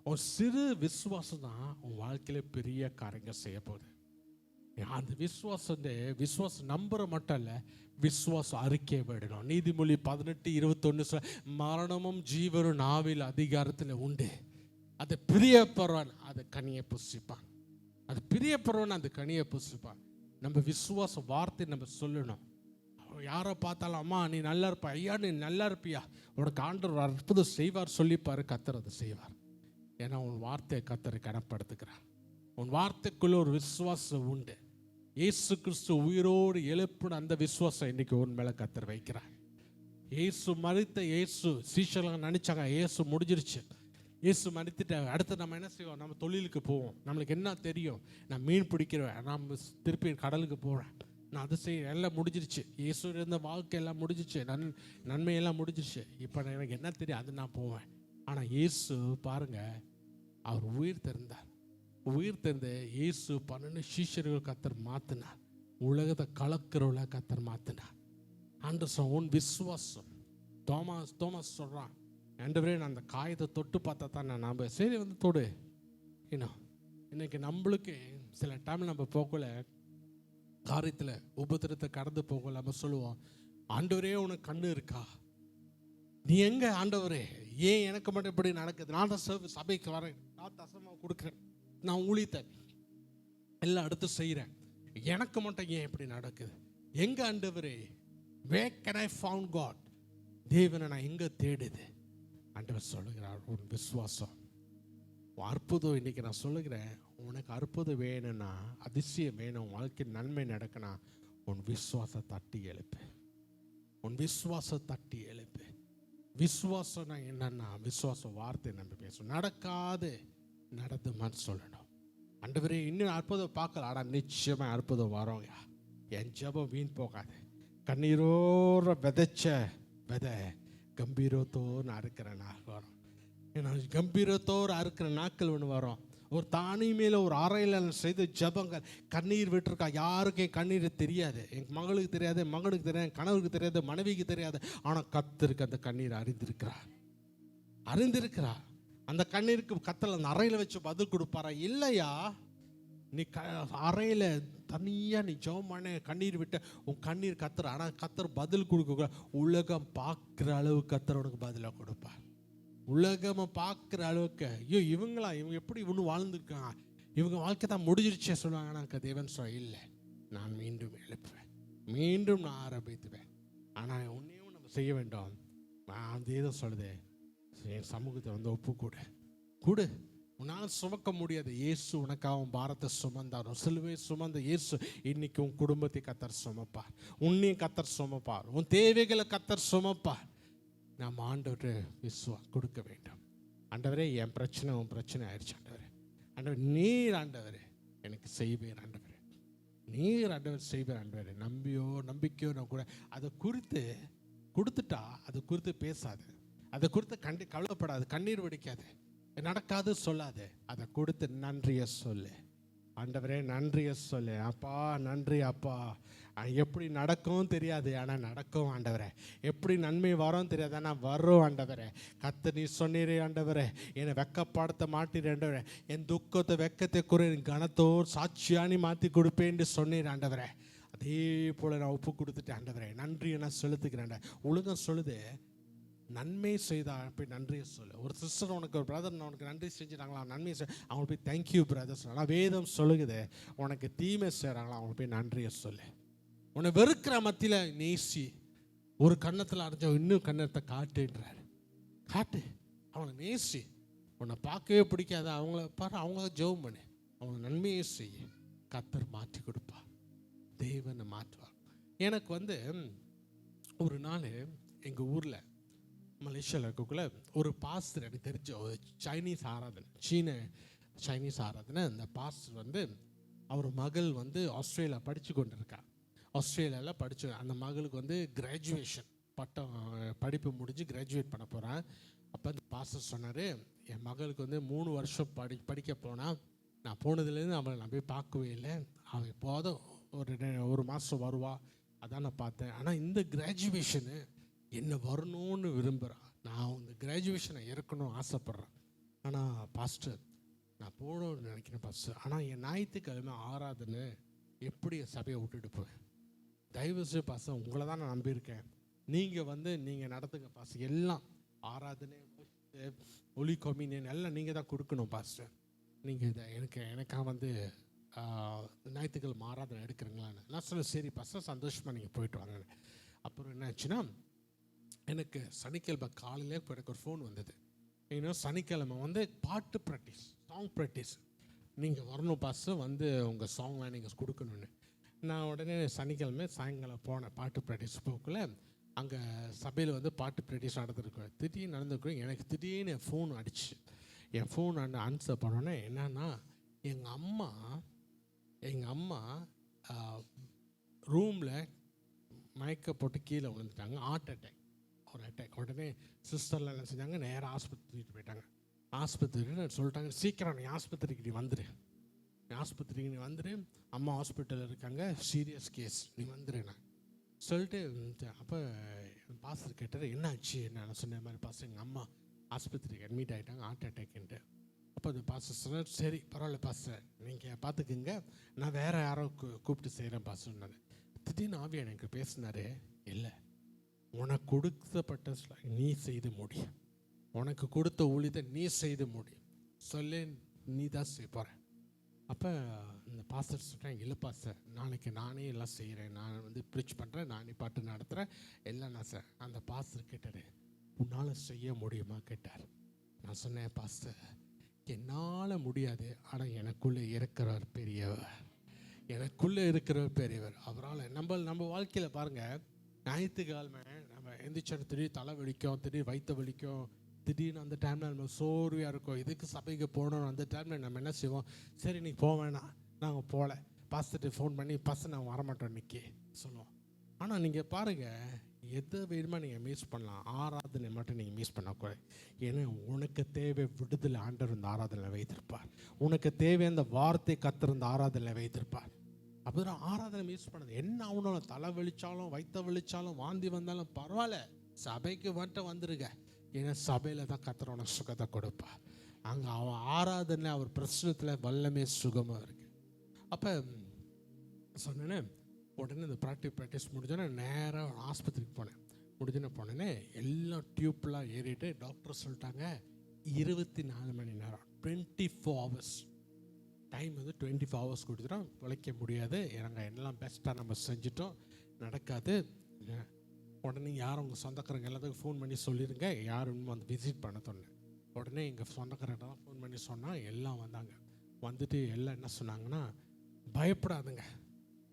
ஒரு சிறு விசுவாசம் தான் உன் வாழ்க்கையில பெரிய காரியங்கள் செய்ய போகுது. அந்த விசுவாசம் நம்புற மட்டும் இல்லை, விசுவாசம் அறிக்கை விடணும். நீதிமொழி 18:21 மரணமும் ஜீவனும் நாவில் அதிகாரத்தில் உண்டு, அதை பிரியப்படுறவன் அதை கனியை புசிப்பான். அது பிரியப்படுறவன் அந்த கனியை புசிப்பான். நம்ம விசுவாச வார்த்தை நம்ம சொல்லணும். யாரை பார்த்தாலும் அம்மா நீ நல்லா இருப்பா, ஐயா நீ நல்லா இருப்பியா, உனக்கு ஆண்டவர் அற்புதம் செய்வார் சொல்லிப்பாரு, கர்த்தர் அதை செய்வார். ஏன்னா உன் வார்த்தையை கர்த்தரை கனப்படுத்துக்கிறார். உன் வார்த்தைக்குள்ள ஒரு விசுவாசம் உண்டு. இயேசு கிறிஸ்து உயிரோடு எழுப்புன அந்த விசுவாசம் இன்னைக்கு உன் மேலே கர்த்தர் வைக்கிறார். இயேசு மரித்த இயேசு சீஷர்கள் நினைச்சாங்க இயேசு முடிஞ்சிருச்சு, இயேசு மரித்துட்டு அடுத்து நம்ம என்ன செய்வோம், நம்ம தொழிலுக்கு போவோம், நம்மளுக்கு என்ன தெரியும், நான் மீன் பிடிக்கிறேன், நான் திருப்பி கடலுக்கு போகிறேன், நான் அது செய்ய எல்லாம் முடிஞ்சிருச்சு, இயேசு இருந்த வாழ்க்கை எல்லாம் முடிஞ்சிச்சு, நன்மையெல்லாம் முடிஞ்சிருச்சு, இப்போ எனக்கு என்ன தெரியும், அது நான் போவேன். ஆனால் இயேசு பாருங்க, அவர் உயிர் தெரிந்தார். உயிர் தெரிந்த இயேசு 12 சீஷர்கள் கர்த்தர் மாற்றினார். உலகத்தை கலக்கிறவள கர்த்தர் மாற்றினார். ஆண்டவர் உன் விசுவாசம். தோமாஸ் சொல்கிறான், ஆண்டவரே நான் அந்த காயத்தை தொட்டு பார்த்தா தான் நான் நம்ப. சரி வந்து தொடு. இன்னைக்கு நம்மளுக்கு சில டைம் நம்ம போகல காரியத்தில் உபத்திரத்தை கடந்து போகல, நம்ம சொல்லுவோம், ஆண்டவரே உனக்கு கண்ணு இருக்கா, நீ எங்க ஆண்டவரே, ஏன் எனக்கு மட்டும் இப்படி நடக்குது, நான் தான் சபைக்கு வரேன், நான் தசமாக கொடுக்குறேன், நான் ஊழியத்தை எல்லாம் அடுத்து செய்கிறேன், எனக்கு மட்டும் ஏன் இப்படி நடக்குது, எங்க ஆண்டவரே, where can I found God, தேவனை நான் எங்க தேடுது? ஆண்டவர் சொல்லுகிறார், உன் விசுவாசம் அற்புதம். இன்னைக்கு நான் சொல்லுகிறேன், உனக்கு அற்புதம் வேணும்னா, அதிசயம் வேணும், வாழ்க்கை நன்மை நடக்கணும், உன் விசுவாசம் தட்டி எழுப்பு. உன் விசுவாசம் தட்டி எழுப்பு. விசுவாசம் என்னன்னா, விசுவாச வார்த்தை நம்ம பேசணும், நடக்காது நடந்துமான்னு சொல்லணும். ஆண்டவரே இன்னும் அற்புதம் பார்க்கல, ஆனால் நிச்சயமாக அற்புதம் வரோங்க. என் ஜெபம் வீண் போகாது. கண்ணீரோட விதைச்ச விதை கம்பீரத்தோடு அறுக்கிற நாள் வரும். ஏன்னா கம்பீரத்தோடு அறுக்கிற நாட்கள் ஒன்று வரும். ஒரு தானி மேலே ஒரு அறையில் செய்த ஜபங்கள், கண்ணீர் விட்டுருக்கா, யாருக்கும் என் கண்ணீர் தெரியாது, என் மகளுக்கு தெரியாது, என் மகனுக்கு தெரியாது, என் கணவருக்கு தெரியாது, மனைவிக்கு தெரியாது, ஆனால் கர்த்தருக்கு அந்த கண்ணீர் அறிந்திருக்கிறார். அந்த கண்ணீருக்கு கர்த்தர் அந்த அறையில் வச்சு பதில் கொடுப்பாரா? இல்லையா, நீ அறையில் தனியாக நீ ஜெபம் பண்ண கண்ணீர் விட்ட உன் கண்ணீர் கர்த்தர், ஆனால் கர்த்தர் பதில் கொடுக்க உலகம் பார்க்குற அளவு கர்த்தர் உனக்கு பதிலாக கொடுப்பார். உலகமாக பார்க்குற அளவுக்கு, ஐயோ இவங்க எப்படி இன்னும் வாழ்ந்துருக்காங்க, இவங்க வாழ்க்கை தான் முடிஞ்சிருச்சே சொல்லுவாங்க. ஆனால் தேவன் சொல்ல, இல்லை நான் மீண்டும் எழுப்புவேன், மீண்டும் நான் ஆரம்பித்துவேன். ஆனால் ஒன்றையும் நம்ம செய்ய வேண்டாம். நான் அதே தான் சொல்லுது, என் சமூகத்தை வந்து ஒப்பு கொடு. உன்னால் சுமக்க முடியாது. இயேசு உனக்காக உன் பாரத்தை சுமந்தார். சிலுவை சுமந்த இயேசு இன்னைக்கு உன் குடும்பத்தை கத்தர் சுமப்பார், உன்னையும் கத்தர் சுமப்பார், உன் தேவைகளை கத்தர் சுமப்பார். நாம் ஆண்டவரை கொடுக்க வேண்டும். ஆண்டவரே, என் பிரச்சனை உன் பிரச்சனை ஆயிடுச்சு ஆண்டவரே. ஆண்டவர் நீர் ஆண்டவரே எனக்கு செய்வேன் ஆண்டவரே, நீர் ஆண்டவர் செய்வேன் ஆண்டவரே. நம்பிக்கையோ நான் கூட அதை குறித்து கொடுத்துட்டா அதை குறித்து பேசாது, அதை குறித்து கவலைப்படாது, கண்ணீர் வடிக்காது, நடக்காது சொல்லாது. அதை கொடுத்து நன்றியை சொல்லு. ஆண்டவரே நன்றியை சொல்லு. அப்பா நன்றி அப்பா. எப்படி நடக்கும் தெரியாது, ஆனால் நடக்கும் ஆண்டவரே. எப்படி நன்மை வரும் தெரியாது, ஆனால் வரும் ஆண்டவரே. கத்த நீ சொன்னீரே ஆண்டவரே, என்னை வெக்கப்படுத்த மாட்டீர் ஆண்டவரே. என் துக்கத்தை வெக்கத்தை குறை கனத்தோர் சாட்சியானி மாற்றி கொடுப்பேன்னு சொன்னீர் ஆண்டவரே. அதே போல் நான் ஒப்பு கொடுத்துட்டேன் ஆண்டவரே. நன்றியை நான் செலுத்துக்கிறேன். ஒழுங்காக சொல்லுது, நன்மை செய்தா போய் நன்றியை சொல்லு. ஒரு சிஸ்டர் உனக்கு, ஒரு பிரதர் உனக்கு நன்றி செஞ்சுட்டாங்களா, நன்மையை அவங்களுக்கு போய் தேங்க்யூ பிரதர் சொல்லலாம். ஆனால் வேதம் சொல்லுகுது, உனக்கு தீமை செய்கிறாங்களா அவங்களுக்கு போய் நன்றியை சொல்லு. உன்னை வெறுக்கிற மத்தியில் நேசி, ஒரு கன்னத்தில் அரைஞ்ச இன்னும் கன்னத்தை காட்டுன்றாரு. காட்டு, அவனை நேசி. உன்னை பார்க்கவே பிடிக்காத அவங்கள பாரு, அவங்க ஜெபம் பண்ணு, அவங்க நன்மையை செய்ய. கத்தர் மாற்றி கொடுப்பா, தேவனை மாற்றுவார். எனக்கு ஒரு நாள் எங்கள் ஊரில் மலேசியாவில் இருக்கக்குள்ள ஒரு பாஸ்டர், எனக்கு தெரிஞ்ச ஒரு சைனீஸ் ஆராதனை. அந்த பாஸ்டர் அவர் மகள் ஆஸ்திரேலியா படித்து கொண்டு இருக்கா. ஆஸ்திரேலியாவில் படித்து அந்த மகளுக்கு கிராஜுவேஷன் பட்டம் படிப்பு முடிஞ்சு கிராஜுவேட் பண்ண போகிறேன். அப்போ அந்த பாஸ்டர் சொன்னார், என் மகளுக்கு 3 வருஷம் படிக்க போனால், நான் போனதுலேருந்து அவளை நான் போய் பார்க்கவே இல்லை. அவள் எப்போதும் ஒரு மாதம் வருவா, அதான் நான் பார்த்தேன். ஆனால் இந்த கிராஜுவேஷனு என்ன வரணும்னு விரும்புகிறேன். நான் இந்த கிராஜுவேஷனை இருக்கணும் ஆசைப்பட்றேன். ஆனால் பாஸ்டர் நான் போகணும்னு நினைக்கிறேன் பாஸ்டர். ஆனால் என் ஞாயிற்றுக்கிழமை ஆராதனை எப்படி என் சபையை விட்டுட்டு போவேன்? தயவுசெய்து பாஸ்டர், உங்களை தான் நான் நம்பியிருக்கேன். நீங்கள் நடத்துங்க பாஸ்டர். எல்லாம் ஆராதனை, ஒலி கொமினியன் எல்லாம் நீங்கள் தான் கொடுக்கணும் பாஸ்டர். நீங்கள் இதை எனக்காக ஞாயிற்றுக்கிழமை ஆராதனை எடுக்கிறீங்களான்னு நான் சொல்ல, சரி பாஸ்டர் சந்தோஷமாக நீங்கள் போயிட்டு வாங்க. அப்புறம் என்ன ஆச்சுன்னா, எனக்கு சனிக்கிழமை காலையில் எனக்கு ஒரு ஃபோன் வந்தது. இன்னும் சனிக்கிழமை பாட்டு ப்ராக்டிஸ், சாங் ப்ராக்டிஸ், நீங்கள் வரணும் பாஸ்டர், உங்கள் சாங்லாம் நீங்கள் கொடுக்கணுன்னு. நான் உடனே சனிக்கிழமை சாயங்காலம் போனேன் பாட்டு ப்ராக்டிஸ். போக்குள்ள அங்கே சபையில் பாட்டு ப்ராக்டிஸ் நடந்துருக்கேன். திடீர்னு நடந்துருக்கேன். எனக்கு திடீர்னு என் ஃபோன் அடிச்சு, என் ஃபோன் ஆன்சர் பண்ணோன்னே என்னன்னா, எங்கள் அம்மா ரூமில் மயக்க போட்டு கீழே விழுந்துட்டாங்க. Heart attack. உடனே சிஸ்டர்லாம் என்ன செஞ்சாங்க, நேராக ஆஸ்பத்திரிக்கு போயிட்டாங்க. ஆஸ்பத்திரின்னு சொல்லிட்டாங்க, சீக்கிரம் நீ ஆஸ்பத்திரிக்கு நீ வந்துடு, அம்மா ஹாஸ்பிட்டலில் இருக்காங்க, சீரியஸ் கேஸ், நீ வந்துடுண்ணா சொல்லிட்டு. அப்போ பாஸ்டர் கேட்டார், என்ன ஆச்சு? நான் சொன்ன மாதிரி பாஸ்டர் எங்கள் அம்மா ஆஸ்பத்திரிக்கு அட்மிட் ஆகிட்டாங்க, ஹார்ட் அட்டாக்ன்ட்டு. அப்போ அது பாஸ்டர் சொன்னார், சரி பரவாயில்ல பாஸ்டர், நீங்கள் பார்த்துக்குங்க, நான் வேறு யாரோ கூப்பிட்டு செய்கிறேன் பாஸ்டர்னாரு. திடீர்னு ஆவியா எனக்கு பேசினார், இல்லை உனக்கு கொடுக்கப்பட்ட நீ செய்து முடியும், உனக்கு கொடுத்த ஊழியத்தை நீ செய்து முடியும் சொல்லி நீ தான் செய்ய போகிற. அப்போ இந்த பாஸ்டர் சொல்கிறேன், இல்லை பாஸ்டர் நாளைக்கு நானே எல்லாம் செய்கிறேன், நான் ப்ரீச் பண்ணுறேன், நானே பாட்டு நடத்துகிறேன் எல்லாம் நான் சார். அந்த பாஸ்டர் கேட்டார், உன்னால் செய்ய முடியுமா கேட்டார். நான் சொன்னேன், பாஸ்டர் என்னால் முடியாது, ஆனால் எனக்குள்ளே இருக்கிறவர் பெரியவர், அவரால் நம்ம வாழ்க்கையில் பாருங்கள், ஞாயிற்றுக்கிழமை நம்ம எந்திரிச்சோம், திடீர் தலை வலிக்கும், திடீர் வயிற்று வலிக்கும், திடீர்னு அந்த டைமில் நம்ம சோர்வையாக இருக்கும், இதுக்கு சபைக்கு போகணும். அந்த டைமில் நம்ம என்ன செய்வோம், சரி நீ போவேணா, நாங்கள் போகல, பாஸ்டர்கிட்ட ஃபோன் பண்ணி பாஸ்டர் நாங்கள் வரமாட்டோம் இன்றைக்கி சொல்லுவோம். ஆனால் நீங்கள் பாருங்கள், எதை வேணுமா நீங்கள் மிஸ் பண்ணலாம், ஆராதனை மட்டும் நீங்கள் மிஸ் பண்ணக்கூடாது. ஏன்னா உனக்கு தேவை விடுதலை ஆண்டவர் இந்த ஆராதனை வைத்திருப்பார், உனக்கு தேவை அந்த வார்த்தை கத்திருந்த ஆராதனை வைத்திருப்பார். அப்படிதான் ஆராதனை மிஸ் பண்ணது என்ன ஆகணும், தலை வலிச்சாலும் வயிற்ற வலிச்சாலும் வாந்தி வந்தாலும் பரவாயில்ல, சபைக்கு வந்துருங்க. ஏன்னா சபையில் தான் கர்த்தர் உனக்கு சுகத்தை கொடுப்பா. அங்கே அவன் ஆராதனை, அவர் பிரச்சனத்தில் வல்லமே சுகமாக இருக்கு. அப்போ சொன்னேன்னே, உடனே இந்த ப்ராக்டிஸ் முடிஞ்சோன்னே நேராக ஆஸ்பத்திரிக்கு போனேன்னே எல்லாம் டியூப்லாம் ஏறிட்டு டாக்டர் சொல்லிட்டாங்க, 24 மணி நேரம் 24 ஹவர்ஸ் டைம் 24 ஹவர்ஸ் கொடுத்துட்டோம், உழைக்க முடியாது, நாங்கள் எல்லாம் பெஸ்ட்டாக நம்ம செஞ்சிட்டோம், நடக்காது. உடனே யாரும் உங்கள் சொந்தக்காரங்க எல்லாத்துக்கும் ஃபோன் பண்ணி சொல்லிடுங்க, யாரும் விசிட் பண்ண சொன்னேன். உடனே எங்கள் சொந்தக்காரர்கிட்ட ஃபோன் பண்ணி சொன்னால் எல்லாம் வந்தாங்க. வந்துட்டு எல்லாம் என்ன சொன்னாங்கன்னா, பயப்படாதுங்க,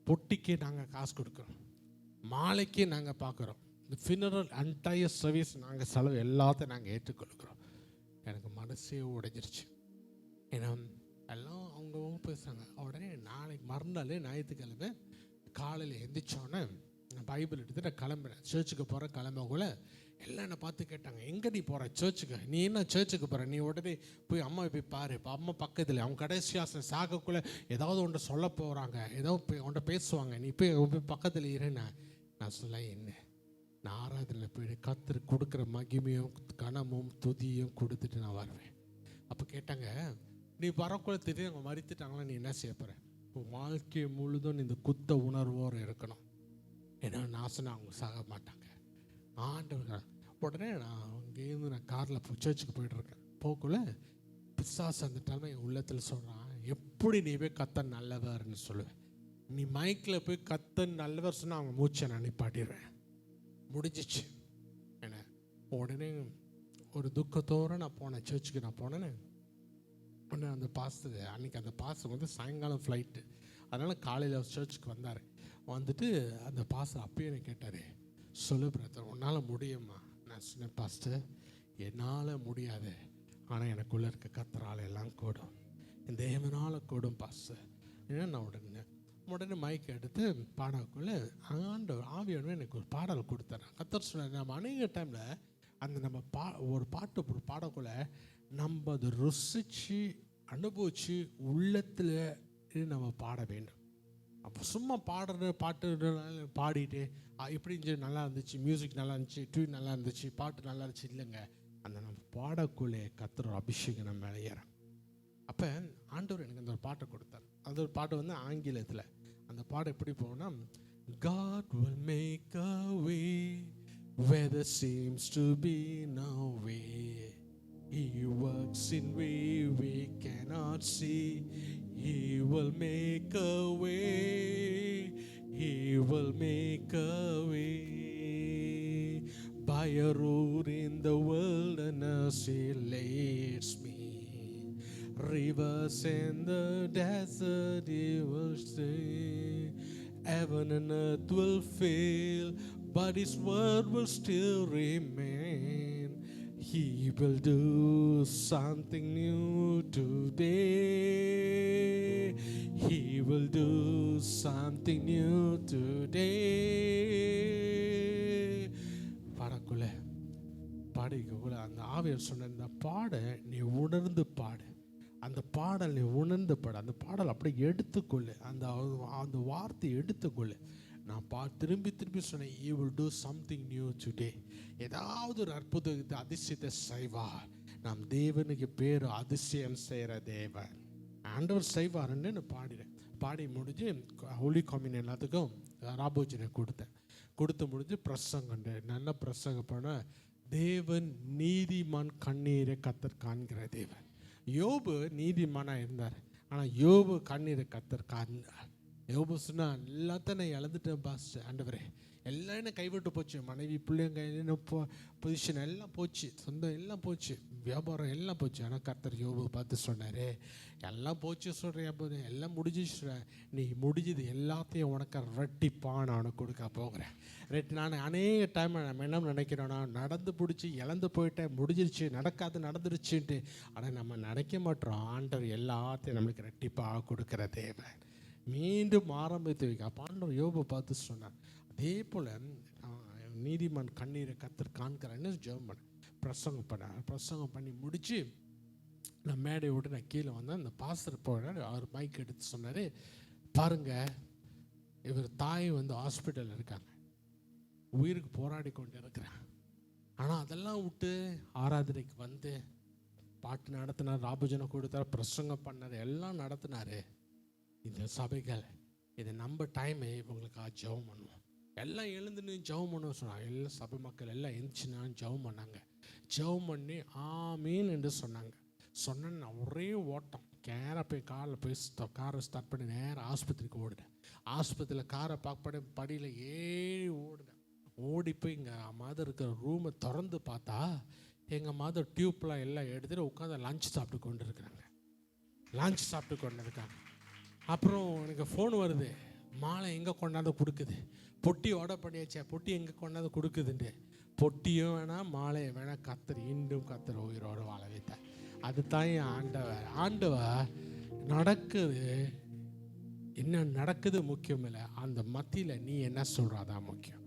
பொட்டிக்கே நாங்கள் காசு கொடுக்குறோம், மாலைக்கே நாங்கள் பார்க்குறோம், இந்த ஃபினரல் என்டையர் சர்வீஸ் நாங்கள் செலவு எல்லாத்தையும் நாங்கள் ஏற்றுக்கொள்கிறோம். எனக்கு மனசே உடைஞ்சிருச்சு. ஏன்னா எல்லாம் அவங்க பேசுகிறாங்க. உடனே நாளைக்கு மறுநாள் ஞாயிற்றுக்கிழமை காலையில் எந்திரிச்சோன்னே நான் பைபிள் எடுத்து நான் கிளம்புறேன், சர்ச்சுக்கு போகிறேன். கிளம்பக்குள்ள எல்லாம் என்னை பார்த்து கேட்டாங்க, எங்கே நீ போகிற சர்ச்சுக்கு, நீ என்ன சர்ச்சுக்கு போகிற, நீ உடனே போய் அம்மா போய் பாரு. இப்போ அம்மா பக்கத்தில் அவங்க கடைசியாக சாகக்குள்ளே ஏதாவது ஒன்று சொல்ல போகிறாங்க, ஏதோ ஒன்றை பேசுவாங்க, நீ போய் பக்கத்தில் இருன்னு. நான் சொல்ல, என்ன நான் ஆராதனை போய் கர்த்தர் கொடுக்குற மகிமையும் கனமும் துதியும் கொடுத்துட்டு நான் வருவேன். அப்போ கேட்டாங்க, நீ வரக்குள்ள தெரியும் அவங்க மறித்துட்டாங்களா, நீ என்ன செய்ய போகிற? வாழ்க்கை முழுதும் இந்த குத்த உணர்வோடு இருக்கணும். ஏன்னா நான் சொன்ன அவங்க சாக மாட்டாங்க ஆண்டவர்கள். உடனே நான் அங்கேருந்து நான் காரில் சர்ச்சுக்கு போய்ட்டுருக்கேன். போக்குள்ள பிசாசு அந்த டைம் என் உள்ளத்தில் சொல்கிறான், எப்படி நீ போய் கர்த்தர் நல்லவர்னு சொல்லுவேன், நீ மைக்கில் போய் கர்த்தர் நல்லவர் சொன்னால் அவங்க மூச்சை நான் நிப்பாட்டிடுவேன். முடிஞ்சிச்சு. என்ன உடனே ஒரு துக்கத்தோடு நான் போனேன், சர்ச்சுக்கு நான் போனேன்னு. உடனே அந்த பாஸ்டர் அன்றைக்கி அந்த பாஸ்டர் வந்து சாயங்காலம் ஃப்ளைட்டு, அதனால் காலையில் சர்ச்சுக்கு வந்தார். வந்துட்டு அந்த பாஸ்டர் அப்பயே என்னை கேட்டார், சொல்லு பிரதர் உன்னால் முடியுமா? நான் சொன்னேன், பாஸ்டர் என்னால் முடியாது, ஆனால் எனக்குள்ளே இருக்க கர்த்தரால் எல்லாம் கூடும், இந்த தேவனால் கூடும் பாஸ்டர். ஏன்னா நான் உடனே மைக் எடுத்து பாடக்குள்ளே ஆவியானவர் எனக்கு ஒரு பாடல் கொடுத்தாரு. கர்த்தர் சொன்னார், நம்ம அநேக டைமில் அந்த நம்ம ஒரு பாட்டு பாடக்குள்ள நம்ம அதை ருசித்து அனுபவித்து உள்ளத்தில் நம்ம பாட வேண்டும். அப்போ சும்மா பாடுற பாட்டு பாடிட்டு இப்படி இருந்துச்சு, நல்லா இருந்துச்சு, மியூசிக் நல்லா இருந்துச்சு, டியூன் நல்லா இருந்துச்சு, பாட்டு நல்லா இருந்துச்சு இல்லைங்க. அந்த நம்ம பாடக்குள்ளே கர்த்தர் அபிஷேகம் நம்ம மேலே ஏறும். அப்போ ஆண்டவர் எனக்கு அந்த ஒரு பாட்டை கொடுத்தார். அந்த ஒரு பாட்டு வந்து ஆங்கிலத்தில். அந்த பாடம் எப்படி போகும்னா, God will make a way where there seems to be no way. He works in way we cannot see. He will make a way. He will make a way. By a road in the wilderness He leads me. Rivers in the desert He will stay. Heaven and earth will fail, but His word will still remain. He will do something new today. He will do something new today. பாடக்குள்ள பாடிக்குள்ள அந்த ஆவியர் சொன்ன இந்த பாட நீ உணர்ந்து பாடு, அந்த பாடல் நீ உணர்ந்து பாடு, அந்த பாடல் அப்படியே எடுத்துக்கொள்ளு, அந்த வார்த்தையை எடுத்துக்கொள்ளு. நான் திரும்பி சொன்னேன், you will do something new today. ஏதாவது ஒரு அற்புதத்தை அதிசயத்தை செய்வார். நாம் தேவனுக்கு பேர் அதிசயம் செய்கிற தேவன், ஆண்டவர் செய்வார்ன்னு நான் பாடினேன். பாடி முடிஞ்சு ஹோலி காமின் எல்லாத்துக்கும் ராபோஜனை கொடுத்து முடிஞ்சு பிரசங்கம் நல்ல பிரசங்கம் பண்ண. தேவன் நீதிமான் கண்ணீரை கர்த்தர் காண்கிற தேவன். யோபு நீதிமானாக இருந்தார், ஆனால் யோபு கண்ணீரை கர்த்தர் காண்கிறார். யோபு சொன்னால் எல்லாத்தையும் நான் இழந்துட்டேன் பாஸ்டர், ஆண்டவரே எல்லாம் என்ன கைவிட்டு போச்சு, மனைவி பிள்ளைங்க பொசிஷன் எல்லாம் போச்சு, சொந்தம் எல்லாம் போச்சு, வியாபாரம் எல்லாம் போச்சு. ஆனால் கர்த்தர் யோபு பார்த்து சொன்னார், எல்லாம் போச்சு சொல்கிறியா போது, எல்லாம் முடிஞ்சிச்சு, நீ முடிஞ்சது எல்லாத்தையும் உனக்கு ரெட்டிப்பாக நான் உனக்கு கொடுக்க போகிறேன். நான் அநேக டைம் நம்ம என்ன நினைக்கிறோன்னா, நடந்து பிடிச்சி இழந்து போயிட்டேன், முடிஞ்சிருச்சு, நடந்துருச்சுன்ட்டு. ஆனால் நம்ம நினைக்க மாட்டோம், ஆண்டவர் எல்லாத்தையும் நம்மளுக்கு ரெட்டிப்பாக கொடுக்குற தேவன். மீண்டும் ஆரம்பித்து வைக்க ஆண்டவர் யோபு பார்த்து சொன்னார். அதே போல் நீதிமான் கண்ணீரை கர்த்தர் காண்கிறான்னு ஜெபம் பண்ண பிரசங்கம் பண்ணி முடித்து நான் மேடை விட்டு நான் கீழே வந்தேன். அந்த பாஸ்டர் போனார், அவர் மைக் எடுத்து சொன்னார், பாருங்கள் இவர் தாய் வந்து ஹாஸ்பிட்டலில் இருக்காங்க, உயிருக்கு போராடி கொண்டு இருக்கிறேன், ஆனால் அதெல்லாம் விட்டு ஆராதனைக்கு வந்து பாட்டு நடத்தினார், ராபோஜனை கொடுத்தார், பிரசங்கம் பண்ணார், எல்லாம் நடத்தினார். இந்த சபைகள் இதை நம்ம டைமை இவங்களுக்காக ஜெபம் பண்ணுவோம், எல்லாம் எழுந்துன்னு ஜெபம் பண்ணுவோம் சொன்னாங்க. எல்லாம் சபை மக்கள் எல்லாம் எழுந்துச்சுனான்னு ஜெபம் பண்ணாங்க. ஜெபம் பண்ணி ஆமீன் என்று சொன்னாங்க. சொன்னேன்னு ஒரே ஓட்டம், போய் காரை ஸ்டார்ட் பண்ணி நேராக ஆஸ்பத்திரிக்கு ஓடினேன். ஆஸ்பத்திரியில் காரை பார்க்க படியில் ஏறி ஓடினேன். ஓடி போய் இங்கே மதர் இருக்கிற ரூமை திறந்து பார்த்தா எங்கள் மதர் டியூப்லாம் எல்லாம் எடுத்துகிட்டு உட்காந்து லஞ்ச் சாப்பிட்டு கொண்டு இருக்கிறாங்க. லஞ்ச் சாப்பிட்டு கொண்டு இருக்காங்க. அப்புறம் எனக்கு ஃபோன் வருது, மாலை எங்கே கொண்டாந்து கொடுக்குது, பொட்டி ஆர்டர் பண்ணியாச்சே, பொட்டி எங்கே கொண்டாந்து கொடுக்குதுன்ட்டு. பொட்டியும் வேணாம், மாலையை வேணாம், கத்தர் இன்னும் கத்தர் உயிரோடு வாழ வைத்தார். அதுதான் என் ஆண்டவர். ஆண்டவர் நடக்குது, என்ன நடக்குது முக்கியம் இல்லை, அந்த மத்தியில் நீ என்ன சொல்கிறாதான் முக்கியம்.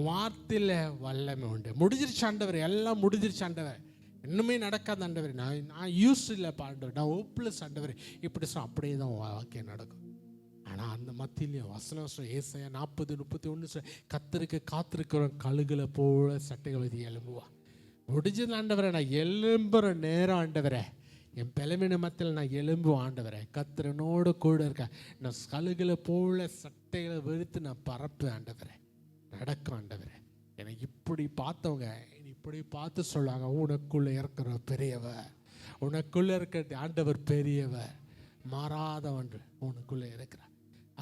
வார்த்தையில் வல்லமை உண்டு. முடிஞ்சிருச்சு ஆண்டவர், எல்லாம் முடிஞ்சிருச்சு ஆண்டவர், இன்னுமே நடக்காத ஆண்டவர், நான் யூஸ் இல்லை ஆண்டவர், நான் ஹோப்லெஸ் ஆண்டவர், இப்படி அப்படியே தான் வாழ்க்கை நடக்கும். ஆனால் அந்த மத்தியிலையும் வசனம் ஏசாயா 40:31 கத்தருக்கு காத்திருக்கிற கழுகுல போல சட்டைகள் வச்சு எழும்புவா. முடிஞ்சது ஆண்டவரை, நான் எழும்புற நேரம் ஆண்டவரே, என் பலவீன மத்தியில் நான் எழும்புவேன் ஆண்டவரே, கத்திரனோடு கூட இருக்க, நான் கழுகுல போல சட்டைகளை வெறுத்து நான் பறப்பேன் ஆண்டவரே, நடக்கும் ஆண்டவரே. எனக்கு இப்படி பார்த்தவங்க இப்படி பார்த்து சொல்லுவாங்க, உனக்குள்ளே இருக்கிற பெரியவர், உனக்குள்ளே இருக்கிற ஆண்டவர் பெரியவர், மாறாதவன் உனக்குள்ளே இருக்கிறார்.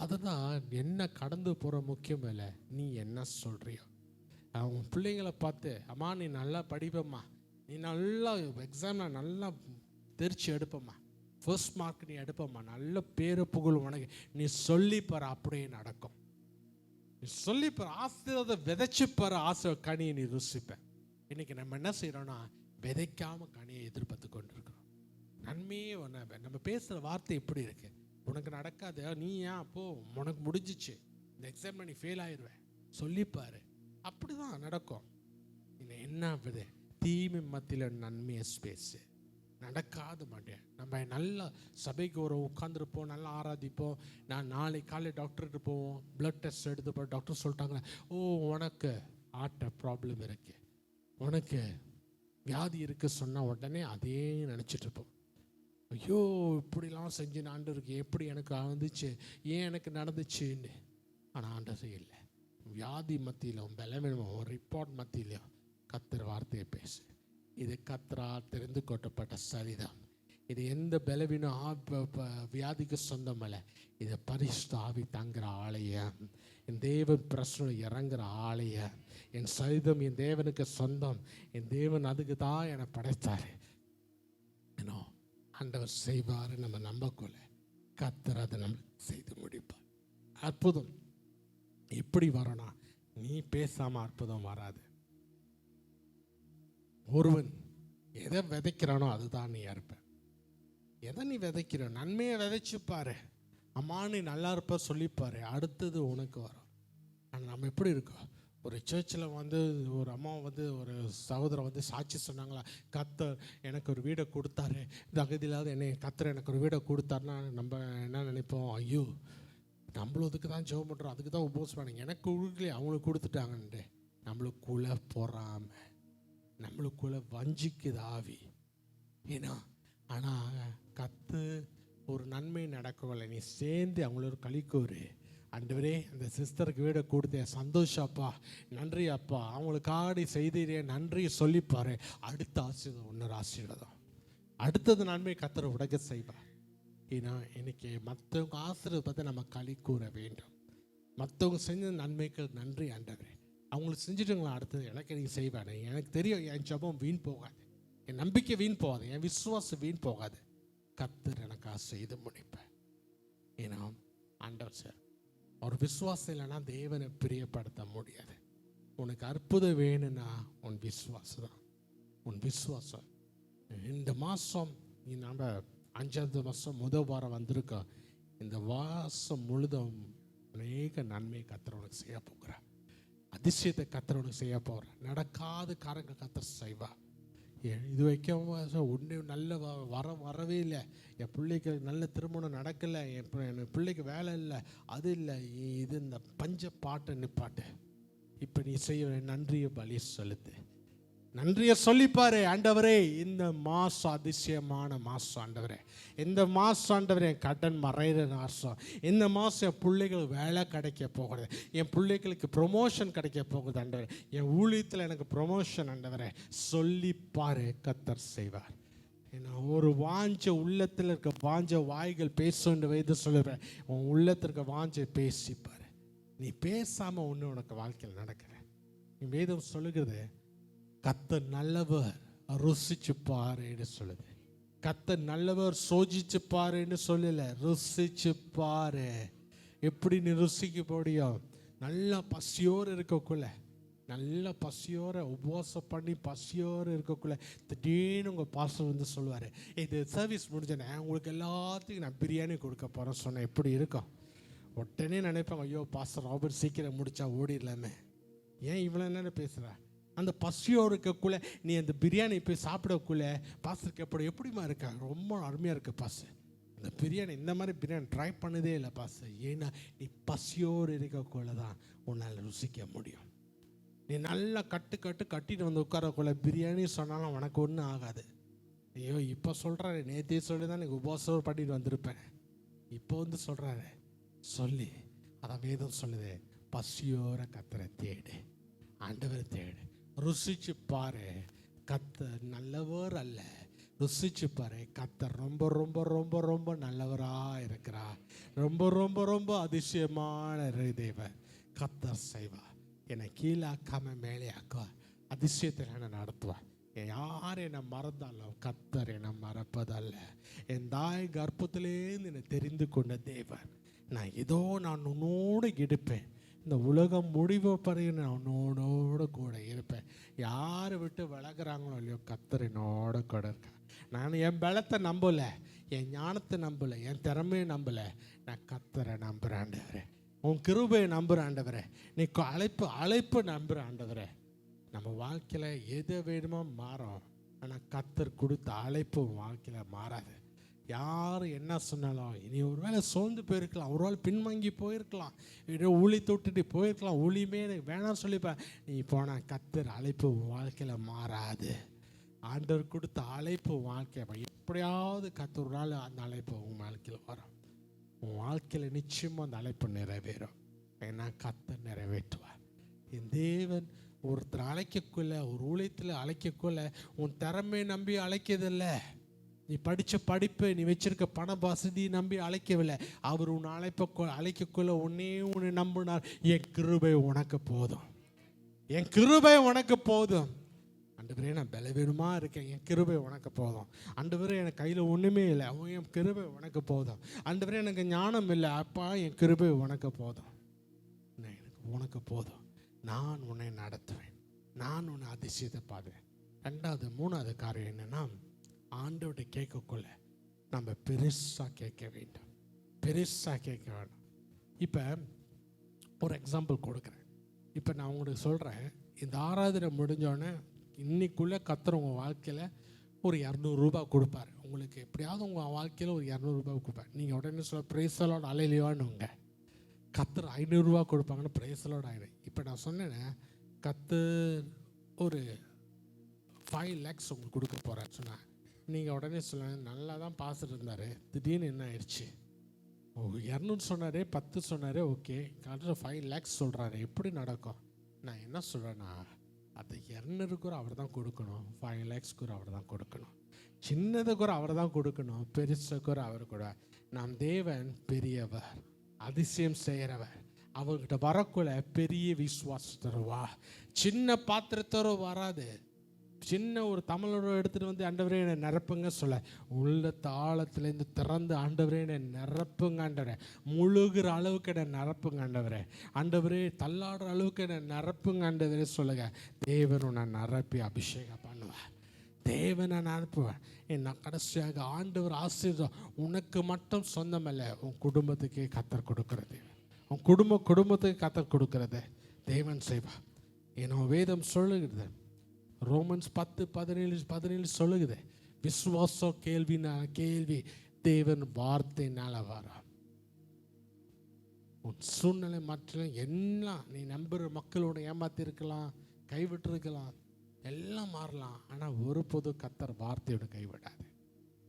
அதுதான் என்ன கடந்து போகிற முக்கியம் இல்லை, நீ என்ன சொல்கிறியோ. அவங்க பிள்ளைங்களை பார்த்து, அம்மா நீ நல்லா படிப்பம்மா, நீ நல்லா எக்ஸாமில் நல்லா தெரிச்சு எடுப்பம்மா, ஃபர்ஸ்ட் மார்க் நீ எடுப்பம்மா, நல்ல பேரு புகழ் உனக்கு, நீ சொல்லிப்பார், அப்படியே நடக்கும். நீ சொல்லிப்பார், ஆசீர்வாதத்தை விதைச்சிப்பார், ஆசை கனியை நீ ருசிப்பேன். இன்னைக்கு நம்ம என்ன செய்கிறோன்னா, விதைக்காம கனியை எதிர்பார்த்து கொண்டு இருக்கிறோம். நன்மையே ஒன்று, நம்ம பேசுகிற வார்த்தை எப்படி இருக்கு, உனக்கு நடக்காது, நீ ஏன் அப்போ உனக்கு முடிஞ்சிச்சு, இந்த எக்ஸாமில் நீ ஃபெயில் ஆயிடுவேன் சொல்லிப்பாரு, அப்படி தான் நடக்கும். இன்னும் என்ன விதை, தீமை மத்தியில் நன்மையை பேசு, நடக்காத மாட்டேன். நம்ம நல்லா சபைக்கு ஒரு உட்காந்துருப்போம், நல்லா ஆராதிப்போம். நான் நாளைக்கு காலை டாக்டர்கிட்ட போவோம், பிளட் டெஸ்ட் எடுத்துப்போ, டாக்டர் சொல்லிட்டாங்க, ஓ உனக்கு ஹார்ட் ப்ராப்ளம் இருக்கு, உனக்கு வியாதி இருக்கு சொன்னால் உடனே அதே நினச்சிட்டு இருப்போம். ஐயோ இப்படிலாம் செஞ்சு ஆண்டவருக்கு எப்படி எனக்கு வந்துச்சு, ஏன் எனக்கு நடந்துச்சுன்னு. ஆனால் ஆண்டவர் இல்லை, வியாதி மத்தியிலும் பலவீனமும் ஒரு ரிப்போர்ட் மத்தியிலும் கத்தர் வார்த்தையை பேசு. இது கத்தரால் தெரிந்து கொட்டப்பட்ட சரிதான். இது எந்த பலவீனம் வியாதிக்கு சொந்தமல்ல, இது பரிசுத்த ஆவி தங்குற ஆலயம், என் தேவன் பிரச்சனை இறங்குற ஆலயம், என் சரிதம் என் தேவனுக்கு சொந்தம், என் தேவன் அதுக்கு தான் என்னை படைத்தார். ஏன்னோ ஆண்டவர் செய்வார், நம்ம நம்பக்குள்ள கத்தர் அதை நம்ம செய்து முடிப்பார். அற்புதம் எப்படி வரணும், நீ பேசாமல் அற்புதம் வராது. ஒருவன் எதை விதைக்கிறானோ அதுதான் நீ அறுப்ப. எதை நீ விதைக்கிற, நன்மையை விதைச்சுப்பாரு, அம்மா நீ நல்லா இருப்ப சொல்லிப்பாரு, அடுத்தது உனக்கு வரும். ஆனால் நம்ம எப்படி இருக்கோம், ஒரு சர்ச்சில் வந்து ஒரு அம்மா வந்து ஒரு சகோதரன் வந்து சாட்சி சொன்னாங்களா, கத்தர் எனக்கு ஒரு வீடை கொடுத்தாரு, இது அகதியில்லாத என்னை கத்தர் எனக்கு ஒரு வீடை கொடுத்தாருன்னா நம்ம என்ன நினைப்போம், ஐயோ நம்மளும் அதுக்கு தான் ஜெபம் பண்ணுறோம், அதுக்கு தான் உபோஸ் பண்ணாங்க, எனக்கு கொடுக்கலையே அவங்களுக்கு கொடுத்துட்டாங்கன்ட்டு நம்மளுக்குள்ளே போறாம, நம்மளுக்குள்ளே வஞ்சிக்குது ஆவி. ஏன்னா ஆனால் கத்து ஒரு நன்மை நடக்கவில்லை, நீ சேர்ந்து அவங்களோட கழிக்கூறு, ஆண்டவரே அந்த சிஸ்டருக்கு வீடை கொடுத்தேன் சந்தோஷம் அப்பா, நன்றி அப்பா, அவங்களுக்கு ஆடி செய்தீரே நன்றி சொல்லிப்பாரு, அடுத்த ஆசீர்வாதம் இன்னொரு ஆசீர்வாதம், அடுத்தது நன்மை கத்தரை உடக்க செய்வார். ஏன்னா இன்னைக்கு மற்றவங்க ஆசீர்வாதத்தை நம்ம களி கூற வேண்டும். மற்றவங்க செஞ்ச நன்மைக்கு நன்றி ஆண்டவரே, அவங்களுக்கு செஞ்சுட்டுங்களா, அடுத்தது எனக்கு நீங்கள் செய்வேன், எனக்கு தெரியும் என் ஜபம் வீண் போகாது, என் நம்பிக்கை வீண் போகாது, என் விசுவாசம் வீண் போகாது, கத்தர் எனக்காக செய்து முடிப்பேன். ஏன்னா ஆண்டவர் சார் ஒரு விசுவாசம் இல்லைன்னா தேவனை பிரியப்படுத்த முடியாது. உனக்கு அற்புதம் வேணும்னா உன் விசுவாசம் தான், உன் விசுவாசம். இந்த மாதம் நம்ம 5வது மாதம் முதல் வாரம் வந்திருக்கோம், இந்த மாதம் முழுதும் அநேக நன்மை கத்தர் உனக்கு செய்ய போகிறார், அதிசயத்தை கத்தர் உனக்கு செய்ய போகிறார், நடக்காத காரியங்கள் கத்தர் செய்வா. இது வைக்கும் ஒன்று நல்ல வரவே இல்லை, என் பிள்ளைக்கு நல்ல திருமணம் நடக்கலை, என் பிள்ளைக்கு வேலை இல்லை, அது இல்லை இது இந்த பஞ்ச பாட்டை நிப்பாட்டு, இப்போ நீ செய்ய நன்றியை பலி செலுத்து, நன்றியை சொல்லிப்பாரு, ஆண்டவரே இந்த மாதம் அதிசயமான மாதம் ஆண்டவரே, இந்த மாதம் ஆண்டவரே என் கடன் மறைகிற மாதம், இந்த மாதம் என் பிள்ளைகளுக்கு வேலை கிடைக்க போகிறது, என் பிள்ளைகளுக்கு ப்ரொமோஷன் கிடைக்க போகுது ஆண்டவரே, என் ஊழியத்தில் எனக்கு ப்ரொமோஷன் ஆண்டவரே சொல்லிப்பாரு, கத்தர் செய்வார். ஏன்னா ஒரு வாஞ்ச உள்ளத்தில் இருக்க வாஞ்ச வாய்கள் பேசுன்னு வைத்து சொல்லுவேன், உன் உள்ளத்திற்கு வாஞ்ச பேசிப்பாரு. நீ பேசாமல் ஒன்று உனக்கு வாழ்க்கையில் நடக்கிற, நீ வேதம் சொல்லுகிறது கத்தர் நல்லவர், ருசிச்சு பாருன்னு சொல்லுது. கர்த்தர் நல்லவர், சோதிச்சு பாருன்னு சொல்லல, ருசிச்சு பாரு. எப்படி நீ ருசிக்க முடியும்? நல்லா பசியோடு இருக்கக்குள்ள, நல்ல பசியோர உபவாசம் பண்ணி பசியோடு இருக்கக்குள்ள திடீர்னு உங்கள் பாஸ்டர் வந்து சொல்லுவார், இது சர்வீஸ் முடிஞ்சேனே உங்களுக்கு எல்லாத்துக்கும் நான் பிரியாணி கொடுக்க போகிறேன்னு சொன்னேன், எப்படி இருக்கும்? உடனே நினைப்பாங்க, ஐயோ பாஸ்டர் ராபர்ட் சீக்கிரம் முடிச்சா ஓடிடலாமே. ஏன் இவ்வளோ நேரம் பேசுகிற? அந்த பசியோடு இருக்கக்குள்ள நீ அந்த பிரியாணி போய் சாப்பிடக்குள்ள பாஸ்டருக்கு எப்படிமா இருக்கா? ரொம்ப அருமையாக இருக்கு பாஸ்டர், அந்த பிரியாணி இந்த மாதிரி பிரியாணி ட்ரை பண்ணதே இல்லை பாஸ்டர். ஏன்னா நீ பசியோடு இருக்கக்குள்ள தான் உன்னால் ருசிக்க முடியும். நீ நல்லா கட்டிட்டு வந்து உட்காரக்குள்ள பிரியாணி சொன்னாலும் உனக்கு ஒன்றும் ஆகாது. ஐயோ இப்போ சொல்கிறாரு, நேற்றே சொல்லி தான் நீங்கள் உபவாசம் பண்ணிட்டு வந்திருப்பேன், இப்போ வந்து சொல்கிறாரு சொல்லி அதான் வேதம் சொல்லுது, பசியோர கத்தரை தேடு, ஆண்டவரை தேடு, ருசிச்சு பாரு. கத்தர் நல்லவர் அல்ல, ருசிச்சு பாரு. கத்தர் ரொம்ப ரொம்ப ரொம்ப ரொம்ப நல்லவராக இருக்கிறா, ரொம்ப ரொம்ப ரொம்ப அதிசயமான தேவன். கத்தர் செய்வார், என்னை கீழாக்காம மேலே ஆக்குவார், அதிசயத்தில் என்னை நடத்துவார். யார் என்னை மறந்தாலும் கத்தர் என்னை மறப்பதல்ல. என் தாய் கர்ப்பத்திலேருந்து என்னை தெரிந்து கொண்ட தேவன். நான் உன்னோடு எடுப்பேன், இந்த உலகம் முடிவு பறையும் நான் உன்னோட கூட இருப்பேன். யாரை விட்டு விலகுறாங்களோ இல்லையோ கத்தர் என்னோட கூட இருக்க. நான் என் பலத்தை நம்பலை, என் ஞானத்தை நம்பலை, என் திறமையை நம்பலை, நான் கத்தரை நம்புகிறேன் ஆண்டவரே. உன் கிருபையை நம்புகிறேன் ஆண்டவரே. நீ அழைப்பு நம்புகிறேன் ஆண்டவரே. நம்ம வாழ்க்கையில் எதை வேணுமோ மாறும், ஆனால் கத்தர் கொடுத்த அழைப்பு வாழ்க்கையில் மாறாது. யார் என்ன சொன்னாலும் இனி ஒரு வேளை சோர்ந்து போயிருக்கலாம், ஒரு வேளை பின்வாங்கி போயிருக்கலாம், ஊழி தொட்டுட்டு போயிருக்கலாம், ஊழியுமே எனக்கு வேணாம்னு சொல்லிப்பேன். நீ போனால் கத்தர் அழைப்பு வாழ்க்கையில் மாறாது. ஆண்டவர் கொடுத்த அழைப்பு வாழ்க்கை எப்படியாவது கத்தர் ஒரு நாள் அந்த அழைப்பு உன் வாழ்க்கையில் வரும். உன் வாழ்க்கையில் நிச்சயமாக அந்த அழைப்பு நிறைவேறும். ஏன்னா கத்தர் நிறைவேற்றுவார். என் தேவன் ஒருத்தர் அழைக்கக்குள்ள, ஒரு ஊழியத்தில் அழைக்கக்குள்ள உன் திறமையை நம்பி அழைக்கிறதில்லை, நீ படித்த படிப்பு, நீ வச்சிருக்க பண வசதி நம்பி அழைக்கவில்லை. அவர் உன் அழைக்கக்குள்ள உன்னை நம்பினார். என் கிருபை உனக்கு போதும், என் கிருபை உனக்கு போதும். ஆண்டவரே நான் பலவீனமாக இருக்கேன், என் கிருபை உனக்கு போதும். ஆண்டவரே எனக்கு கையில் ஒன்றுமே இல்லை, என் கிருபை உனக்கு போதும். ஆண்டவரே எனக்கு ஞானம் இல்லை, அப்பா என் கிருபை உனக்கு போதும், உனக்கு போதும். நான் உன்னை நடத்துவேன், நான் உன்னை அதிசயத்தை பார்க்குறேன். ரெண்டாவது மூணாவது காரியம் என்னென்னா, ஆண்டவர்கிட்ட கேட்கக்குள்ள நம்ம பெருசாக கேட்க வேண்டும், பெருசாக கேட்க வேண்டாம். இப்போ ஒரு எக்ஸாம்பிள் கொடுக்குறேன். இப்போ நான் உங்களுக்கு சொல்கிறேன், இந்த ஆராதனை முடிஞ்சோடனே இன்னைக்குள்ளே கத்தர் உங்கள் வாழ்க்கையில் ஒரு 200 ரூபா கொடுப்பார். உங்களுக்கு எப்படியாவது உங்கள் வாழ்க்கையில் ஒரு 200 ரூபா கொடுப்பார். நீங்கள் உடனே சொல்ல பிரேசலோட அலையிலையோன்னு கத்தர் 500 ரூபா கொடுப்பாங்கன்னு பிரேசலோட ஆயிடும். இப்போ நான் சொன்னேன்னா கத்தர் ஒரு 5 lakhs உங்களுக்கு கொடுக்க போகிறேன்னு சொன்னேன். நீங்கள் உடனே சொல்ல நல்லா தான் பாஸ்டர் இருந்தார், திடீர்னு என்ன ஆயிடுச்சு? 200 சொன்னார், 10 சொன்னார், ஓகே, கரெக்டாக 5 lakhs சொல்கிறாரு, எப்படி நடக்கும்? நான் என்ன சொல்கிறேன்னா, அது 200 கூட அவர் தான் கொடுக்கணும், 5 lakhs கூட அவர் தான் கொடுக்கணும், சின்னது கூட அவர் தான் கொடுக்கணும், பெருசு கூட அவர் கூட. நாம் தேவன் பெரியவர், அதிசயம் செய்கிறவர். அவர்கிட்ட வரக்குள்ள பெரிய விசுவாசத்தருவா, சின்ன பாத்திரத்தோட வராது. சின்ன ஒரு தமிழோட எடுத்துகிட்டு வந்து ஆண்டவரே என்னை நிரப்புங்க சொல்ல, உள்ள தாளத்துலேருந்து திறந்து ஆண்டவரே என்னை நிரப்புங்க ஆண்டவரே, முழுகிற அளவுக்கு என்னை நிரப்புங்க ஆண்டவரே, ஆண்டவரே தள்ளாடுற அளவுக்கு என்னை நிரப்புங்க ஆண்டவரே சொல்லுங்க. தேவனை நான் நிரப்பி அபிஷேகம் பண்ணுவேன், தேவனை நான் அனுப்புவேன். நான் கடைசியாக ஆண்டவர் ஆசீர்வாதம் உனக்கு மட்டும் சொந்தமல்ல, உன் குடும்பத்துக்கே கத்தர் கொடுக்கறது, உன் குடும்பத்துக்கு கத்தர் கொடுக்கறது தேவன் செய்வா. ஏன்னா வேதம் சொல்லுகிறது, ரோமன்ஸ் 10:17 சொல்லுகுது, விசுவாசம் கேள்வி தேவன் வார்த்தையினால வரும். உன் சூழ்நிலை மற்ற எல்லாம் நீ நம்புகிற மக்களோட ஏமாத்திருக்கலாம், கைவிட்டிருக்கலாம், எல்லாம் மாறலாம். ஆனால் ஒருபோது கத்தர் வார்த்தையோட கைவிடாது.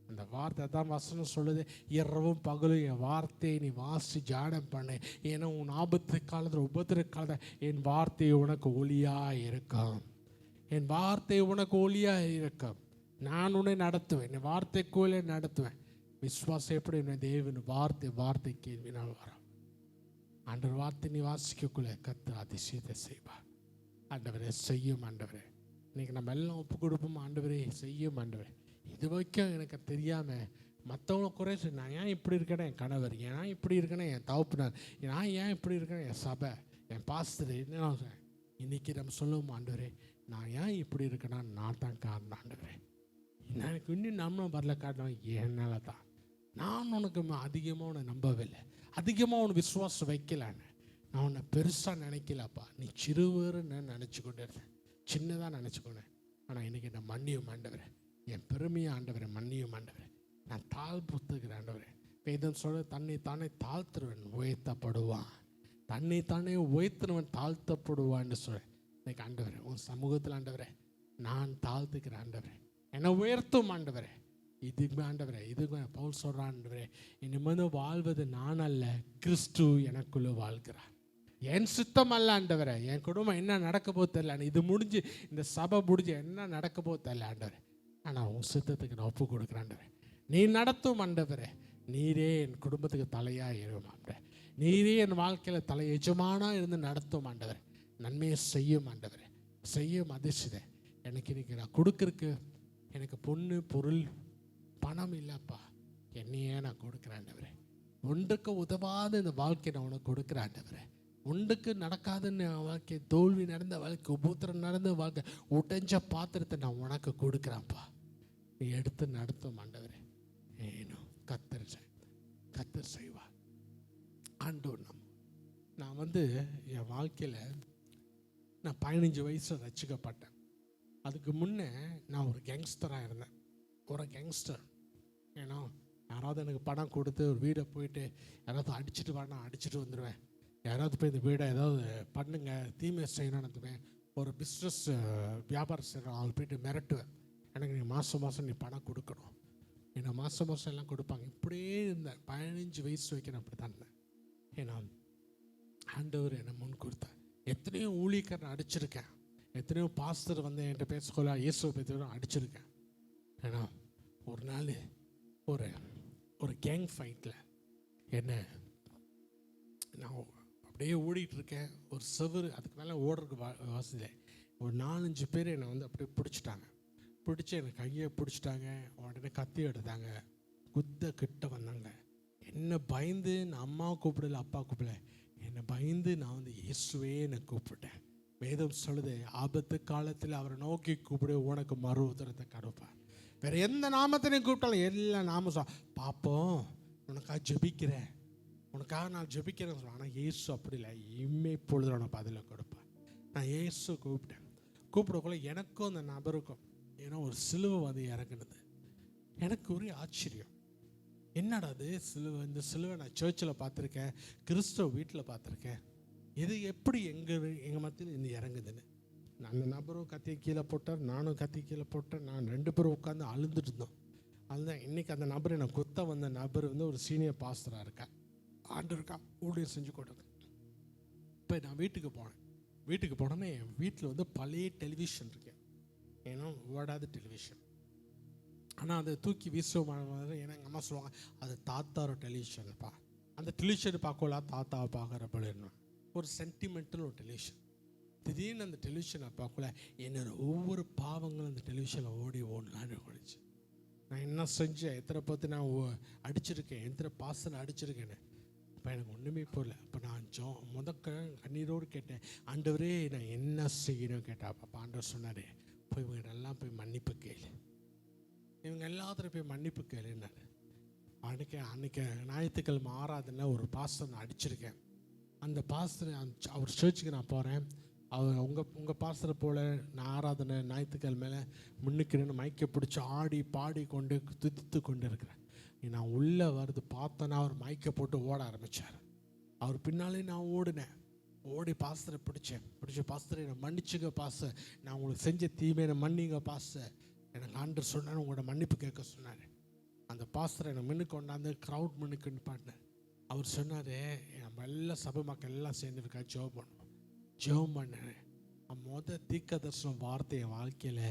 அந்த வார்த்தை தான் வசனம் சொல்லுது, இரவும் பகலும் என் வார்த்தையை நீ வாசி ஜானம் பண்ணு, ஏன்னா உன் ஆபத்து காலத்தில் உபத்திர காலத்தில் என் வார்த்தை உனக்கு ஒளியாக இருக்கும், என் வார்த்தை உனக்கு ஒளியாக இருக்கும். நான் உன்னை நடத்துவேன், என் வார்த்தைக்குள்ளே நடத்துவேன். விசுவாசம் எப்படி? என்ன தேவன் வார்த்தை கேள்வினால் வரும். ஆண்டவர் வார்த்தை நீ வாசிக்கக்குள்ளே கத்தர் அதிசயத்தை செய்வார். ஆண்டவரே செய்யும் ஆண்டவரே, இன்றைக்கி நம்ம எல்லாம் ஒப்பு கொடுப்போம். ஆண்டவரே செய்யும் ஆண்டவரே. இது வரைக்கும் எனக்கு தெரியாமல் மற்றவங்கள குறை சொல்லி நான் ஏன் இப்படி இருக்கேன்னா என் கணவர், ஏன் இப்படி இருக்கேன்னா என் தகப்பனார், நான் ஏன் இப்படி இருக்கேன்னா என் சபை, என் பாஸ்டர், என்ன இன்றைக்கி நம்ம சொல்லுவோம், ஆண்டவரே நான் ஏன் இப்படி இருக்கேன்னா நான் தான் காரணம் ஆண்டவரே. எனக்கு இன்னும் நம்மளும் வரல காரணம் என்னால் தான். நான் உனக்கு அதிகமாக உன்னை நம்பவில்லை, அதிகமாக உனக்கு விசுவாசம் வைக்கலான்னு. நான் உன்னை பெருசாக நினைக்கலப்பா, நீ சிறுவருன்னு நினச்சி கொண்டு இருந்தேன், சின்னதாக நினச்சிக்கொண்டேன். ஆனால் இன்றைக்கி நான் மன்னியும் ஆண்டவரே, என் பெருமையை ஆண்டவரே மன்னியும் ஆண்டவரே. நான் தாழ்ப்புத்துக்கிறேன் ஆண்டவரே. வேதம் சொல்ல தன்னை தானே தாழ்த்துறவன் உயர்த்தப்படுவான், தன்னை தானே உயர்த்தினவன் தாழ்த்தப்படுவான்னு சொல்ல. இன்னைக்கு ஆண்டவரே உன் சமூகத்தில் ஆண்டவரே நான் தாழ்த்துக்கிறேன் ஆண்டவரே, என்னை உயர்த்தும் ஆண்டவரே. இதுக்கு ஆண்டவரே, இதுக்கு பவுல் சொல்கிறான் ஆண்டவரே, இனிமேல் வாழ்வது நான் அல்ல, கிறிஸ்து எனக்குள்ளே வாழ்கிறார். என் சுத்தம் அல்ல ஆண்டவரே, என் குடும்பம் என்ன நடக்க போது தெரியல, இது முடிஞ்சு இந்த சபை முடிஞ்சு என்ன நடக்க போது தெரியல ஆண்டவரே. ஆனால் உன் சுத்தத்துக்கு நான் ஒப்பு கொடுக்குறேன் ஆண்டவரே. நீ நடத்தும் ஆண்டவரே, நீரே என் குடும்பத்துக்கு தலையாக இருக்கும் ஆண்டவரே, நீரே என் வாழ்க்கையில் தலை எஜமானாக இருந்து நடத்தும் ஆண்டவரே. நன்மையை செய்யும் ஆண்டவரே, செய்யும் அதிர்ஷ்டத்தை. எனக்கு இன்னைக்கு நான் கொடுக்குறக்கு எனக்கு பொண்ணு பொருள் பணம் இல்லைப்பா, என்னையே நான் கொடுக்குறேன் ஆண்டவரே. ஒன்றுக்கு உதவாத இந்த வாழ்க்கை நான் உனக்கு கொடுக்குறேன் ஆண்டவரே. ஒன்றுக்கு நடக்காதுன்னு வாழ்க்கை, தோல்வி நடந்த வாழ்க்கை, உபத்திரம் நடந்த வாழ்க்கை, உடைஞ்ச பாத்திரத்தை நான் உனக்கு கொடுக்குறேன்ப்பா. நீ எடுத்து நடத்தும் ஆண்டவரே. ஏனோ கத்தர் செய்வார் ஆண்டவர். நான் என் வாழ்க்கையில் நான் 15 வயசில் ரசிக்கப்பட்டேன். அதுக்கு முன்னே நான் ஒரு கேங்ஸ்டராக இருந்தேன், ஒரு கேங்ஸ்டர். ஏன்னா யாராவது எனக்கு பணம் கொடுத்து ஒரு வீடை போயிட்டு யாராவது அடிச்சுட்டு வானா அடிச்சுட்டு வந்துடுவேன், யாராவது போய் இந்த வீடை ஏதாவது பண்ணுங்க தீமை செய்யணும்னு நினைத்துவேன். ஒரு பிஸ்னஸ் வியாபாரம் செய்கிறோம், அவள் போய்ட்டு மிரட்டுவேன், எனக்கு நீ மாதம் நீ பணம் கொடுக்கணும், என்னை மாதம் எல்லாம் கொடுப்பாங்க. இப்படியே இருந்தேன் 15 வயசு வரைக்கும் நான் அப்படி தான் இருந்தேன். ஏன்னா ஆண்டவர் என்னை முன் கொடுத்தேன். எத்தனையோ ஊழியக்காரன் அடிச்சிருக்கேன், எத்தனையோ பாஸ்டர் என்கிட்ட பேசக்கொள்ள இயேசுவை பற்றி அடிச்சிருக்கேன். ஏன்னா ஒரு நாள் ஒரு கேங் ஃபைட்டில் என்ன நான் அப்படியே ஓடிட்டுருக்கேன். ஒரு செவரு அதுக்கு மேலே ஓடுறதுக்கு வசதியில் ஒரு 4-5 பேர் என்னை அப்படியே பிடிச்சிட்டாங்க. பிடிச்சி எனக்கு கையை பிடிச்சிட்டாங்க, உடனே கத்தி எடுத்தாங்க, குத்த கிட்ட வந்தாங்க. என்னை பயந்து நான் அம்மாவை கூப்பிடல, அப்பா கூப்பிடல, என்னை பயந்து நான் இயேசுவே என்னை கூப்பிட்டேன். வேதம் சொல்லுது, ஆபத்து காலத்தில் அவரை நோக்கி கூப்பிடு, உனக்கு மறு உத்தரத்தை கொடுப்பார். வேற எந்த நாமத்தினையும் கூப்பிட்டாலும் எல்லா நாமம் பார்ப்போம், உனக்காக ஜெபிக்கிறேன், உனக்காக நான் ஜெபிக்கிறேன்னு சொல்லுவேன். ஆனால் இயேசு அப்படி இல்லை, இப்பொழுது உனக்கு பதிலை கொடுப்பேன். நான் இயேசு கூப்பிடக்குள்ள எனக்கும் அந்த நபருக்கும் ஏன்னா ஒரு சிலுவை இறங்குனது. எனக்கு ஒரே ஆச்சரியம், என்னடா அது சிலுவை, இந்த சிலுவை நான் சர்ச்சில் பார்த்துருக்கேன், கிறிஸ்தவ வீட்டில் பார்த்துருக்கேன், இது எப்படி எங்கள் மத்தியில் இந்த இறங்குதுன்னு. அந்த நபரும் கத்தி கீழே போட்டார், நானும் கத்தி கீழே போட்டேன். நான் 2 பேரும் உட்காந்து அழுந்துட்டு இருந்தோம். அதுதான் இன்றைக்கி அந்த நபர் என்னை குத்த வந்த நபர் ஒரு சீனியர் பாஸ்டராக இருக்கேன், ஆண்டவருக்கா ஊழியர் செஞ்சு கொடுங்க. இப்போ நான் வீட்டுக்கு போனோன்னே என் வீட்டில் பழைய டெலிவிஷன் இருக்கேன், ஏன்னா ஓடாத டெலிவிஷன். ஆனால் அதை தூக்கி வீசுவோம். ஏன்னா எங்கள் அம்மா சொல்லுவாங்க, அது தாத்தாரோட டெலிவிஷன்ப்பா, அந்த டெலிவிஷன் பார்க்கலாம் தாத்தாவை பார்க்குறப்ப ஒரு சென்டிமெண்டல் ஒரு டெலிவிஷன். திடீர்னு அந்த டெலிவிஷனை பார்க்கல என்னோட ஒவ்வொரு பாவங்களும் அந்த டெலிவிஷனில் ஓடலான்னு ஓடிச்சு. நான் என்ன செஞ்சேன், எத்தனை பார்த்து நான் அடிச்சிருக்கேன், எத்தனை பாசனை அடிச்சிருக்கேன்னு. அப்போ எனக்கு ஒன்றுமே போகல. அப்போ நான் கண்ணீரோடு கேட்டேன், ஆண்டவரே நான் என்ன செய்யணும் கேட்டேன். அப்போ ஆண்டவர் சொன்னார், போய் இவங்கெல்லாம் போய் மன்னிப்பு கேளு, இவங்க எல்லாத்துலையும் போய் மன்னிப்பு கேளுன்னாரு. அன்றைக்கி ஞாயிற்றுக்கிழமை ஆராதனை ஒரு பாஸ்டர் நான் அடிச்சிருக்கேன். அந்த பாஸ்டர் அவர் சர்ச்சுக்கு நான் போகிறேன். அவர் உங்கள் பாஸ்டரை போல் நான் ஆராதனை ஞாயிற்றுக்கிழமையில முன்னுக்கிறேன்னு மைக்கை பிடிச்சி ஆடி பாடி கொண்டு துதித்து கொண்டு இருக்கிறேன். நான் உள்ளே வருது பார்த்தோன்னா அவர் மைக்கை போட்டு ஓட ஆரம்பித்தார். அவர் பின்னாலே நான் ஓடினேன், ஓடி பாஸ்டரை பிடிச்சி பாஸ்டரை என்னை மன்னிச்சுங்க பாஸ்டர், நான் உங்களுக்கு செஞ்ச தீமையை மன்னிங்க பாஸ்டர், எனக்கு ஆண்டவர் சொன்னார் உங்களோட மன்னிப்பு கேட்க சொன்னார். அந்த பாஸ்டரை என்னை முன்னுக்கு கொண்டாந்து க்ரௌட் முன்னுக்கு நிப்பாட்டினார். அவர் சொன்னார், நம்ம எல்லாம் சபை மக்கள் எல்லாம் சேர்ந்துருக்கா ஜெபம் பண்ணேன். தீர்க்க தரிசனம் வார்த்தை என் வாழ்க்கையில்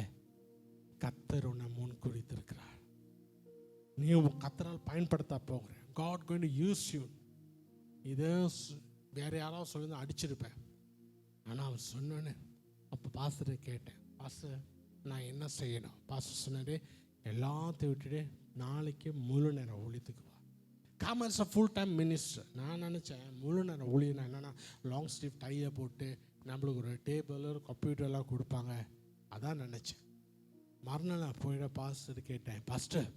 கர்த்தர் உன்னை முன் குறித்திருக்கிறார், நீ கர்த்தரால் பயன்படுத்த போகிறேன். God going to use you. இதே வேற யாராவது சொல்லி அடிச்சிருப்பேன். ஆனால் அவர் சொன்னோன்னு அப்போ பாஸ்டரை கேட்டேன், பாஸ்டர் நான் என்ன செய்யணும்? பாஸ்டர் சொன்னார், எல்லாத்தையும் விட்டுட்டு நாளைக்கு முழு நேரம் ஊழியத்துக்கு வா. Commerce full time minister. நான் நினச்சேன் முழு நேரம் ஊழியனா என்னென்னா லாங் ஸ்லீவ் டையை போட்டு நம்மளுக்கு ஒரு டேபிள் ஒரு கம்ப்யூட்டர்லாம் கொடுப்பாங்க, அதான் நினச்சேன். மறுநாள் நான் போயிட பாஸ்டர் கேட்டேன், பாஸ்டர்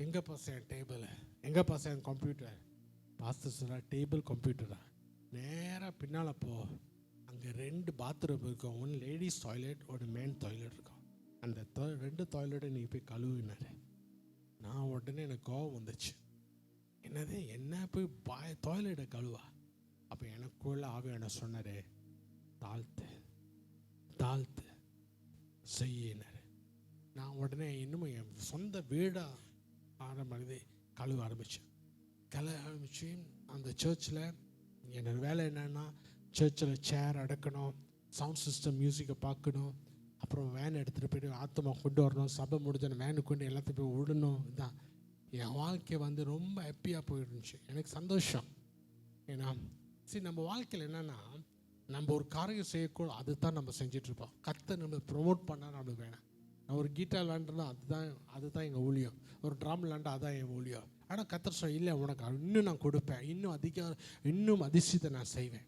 எங்கே பாஸ் என் டேபிள், எங்கே பாஸ் என் கம்ப்யூட்டர்? பாஸ்டர் சொல்கிறா, டேபிள் கம்ப்யூட்டரா, நேராக பின்னால் போ, அங்கே 2 பாத்ரூம் இருக்கும், ஒன்று லேடிஸ் டாய்லெட் ஒரு மேன் டாய்லெட் இருக்கும், அந்த 2 டாய்லெட்டை நீ போய் கழுவினார். நான் உடனே எனக்கு கோவம் வந்துச்சு, என்னது என்ன போய் டாய்லெட்டை கழுவா? அப்போ எனக்குள்ள ஆவியான சொன்னார், தாழ்த்து தாழ்த்து செய்யினார். நான் உடனே இன்னும் என் சொந்த வீடாக ஆரம்பிது கழுவ ஆரம்பித்தேன். ஆரம்பித்து அந்த சர்ச்சில் என்னோடய வேலை என்னென்னா சர்ச்சில் சேர் அடக்கணும், சவுண்ட் சிஸ்டம் மியூசிக்கை பார்க்கணும், அப்புறம் வேன் எடுத்துகிட்டு போய்ட்டு ஆத்தமா கொண்டு வரணும், சபை முடிஞ்ச வேனுக்கு கொண்டு எல்லாத்தையும் போய் விடணும். இதுதான் என் வாழ்க்கை வந்து ரொம்ப ஹாப்பியாக போயிருந்துச்சு, எனக்கு சந்தோஷம். ஏன்னா சரி, நம்ம வாழ்க்கையில் என்னென்னா நம்ம ஒரு காரியம் செய்யக்கூட அது தான் நம்ம செஞ்சிட்ருப்போம். கர்த்தர் நம்ம ப்ரொமோட் பண்ணால் நம்மளுக்கு வேணாம். நான் ஒரு கீட்டார் விளாண்டுனா அதுதான் எங்கள் ஊழியம், ஒரு ட்ராம் விளாண்டா அதான் என் ஊழியம். ஆனால் கர்த்தர் சொல்ல, இல்லை உனக்கு இன்னும் நான் கொடுப்பேன், இன்னும் அதிசயத்தை நான் செய்வேன்.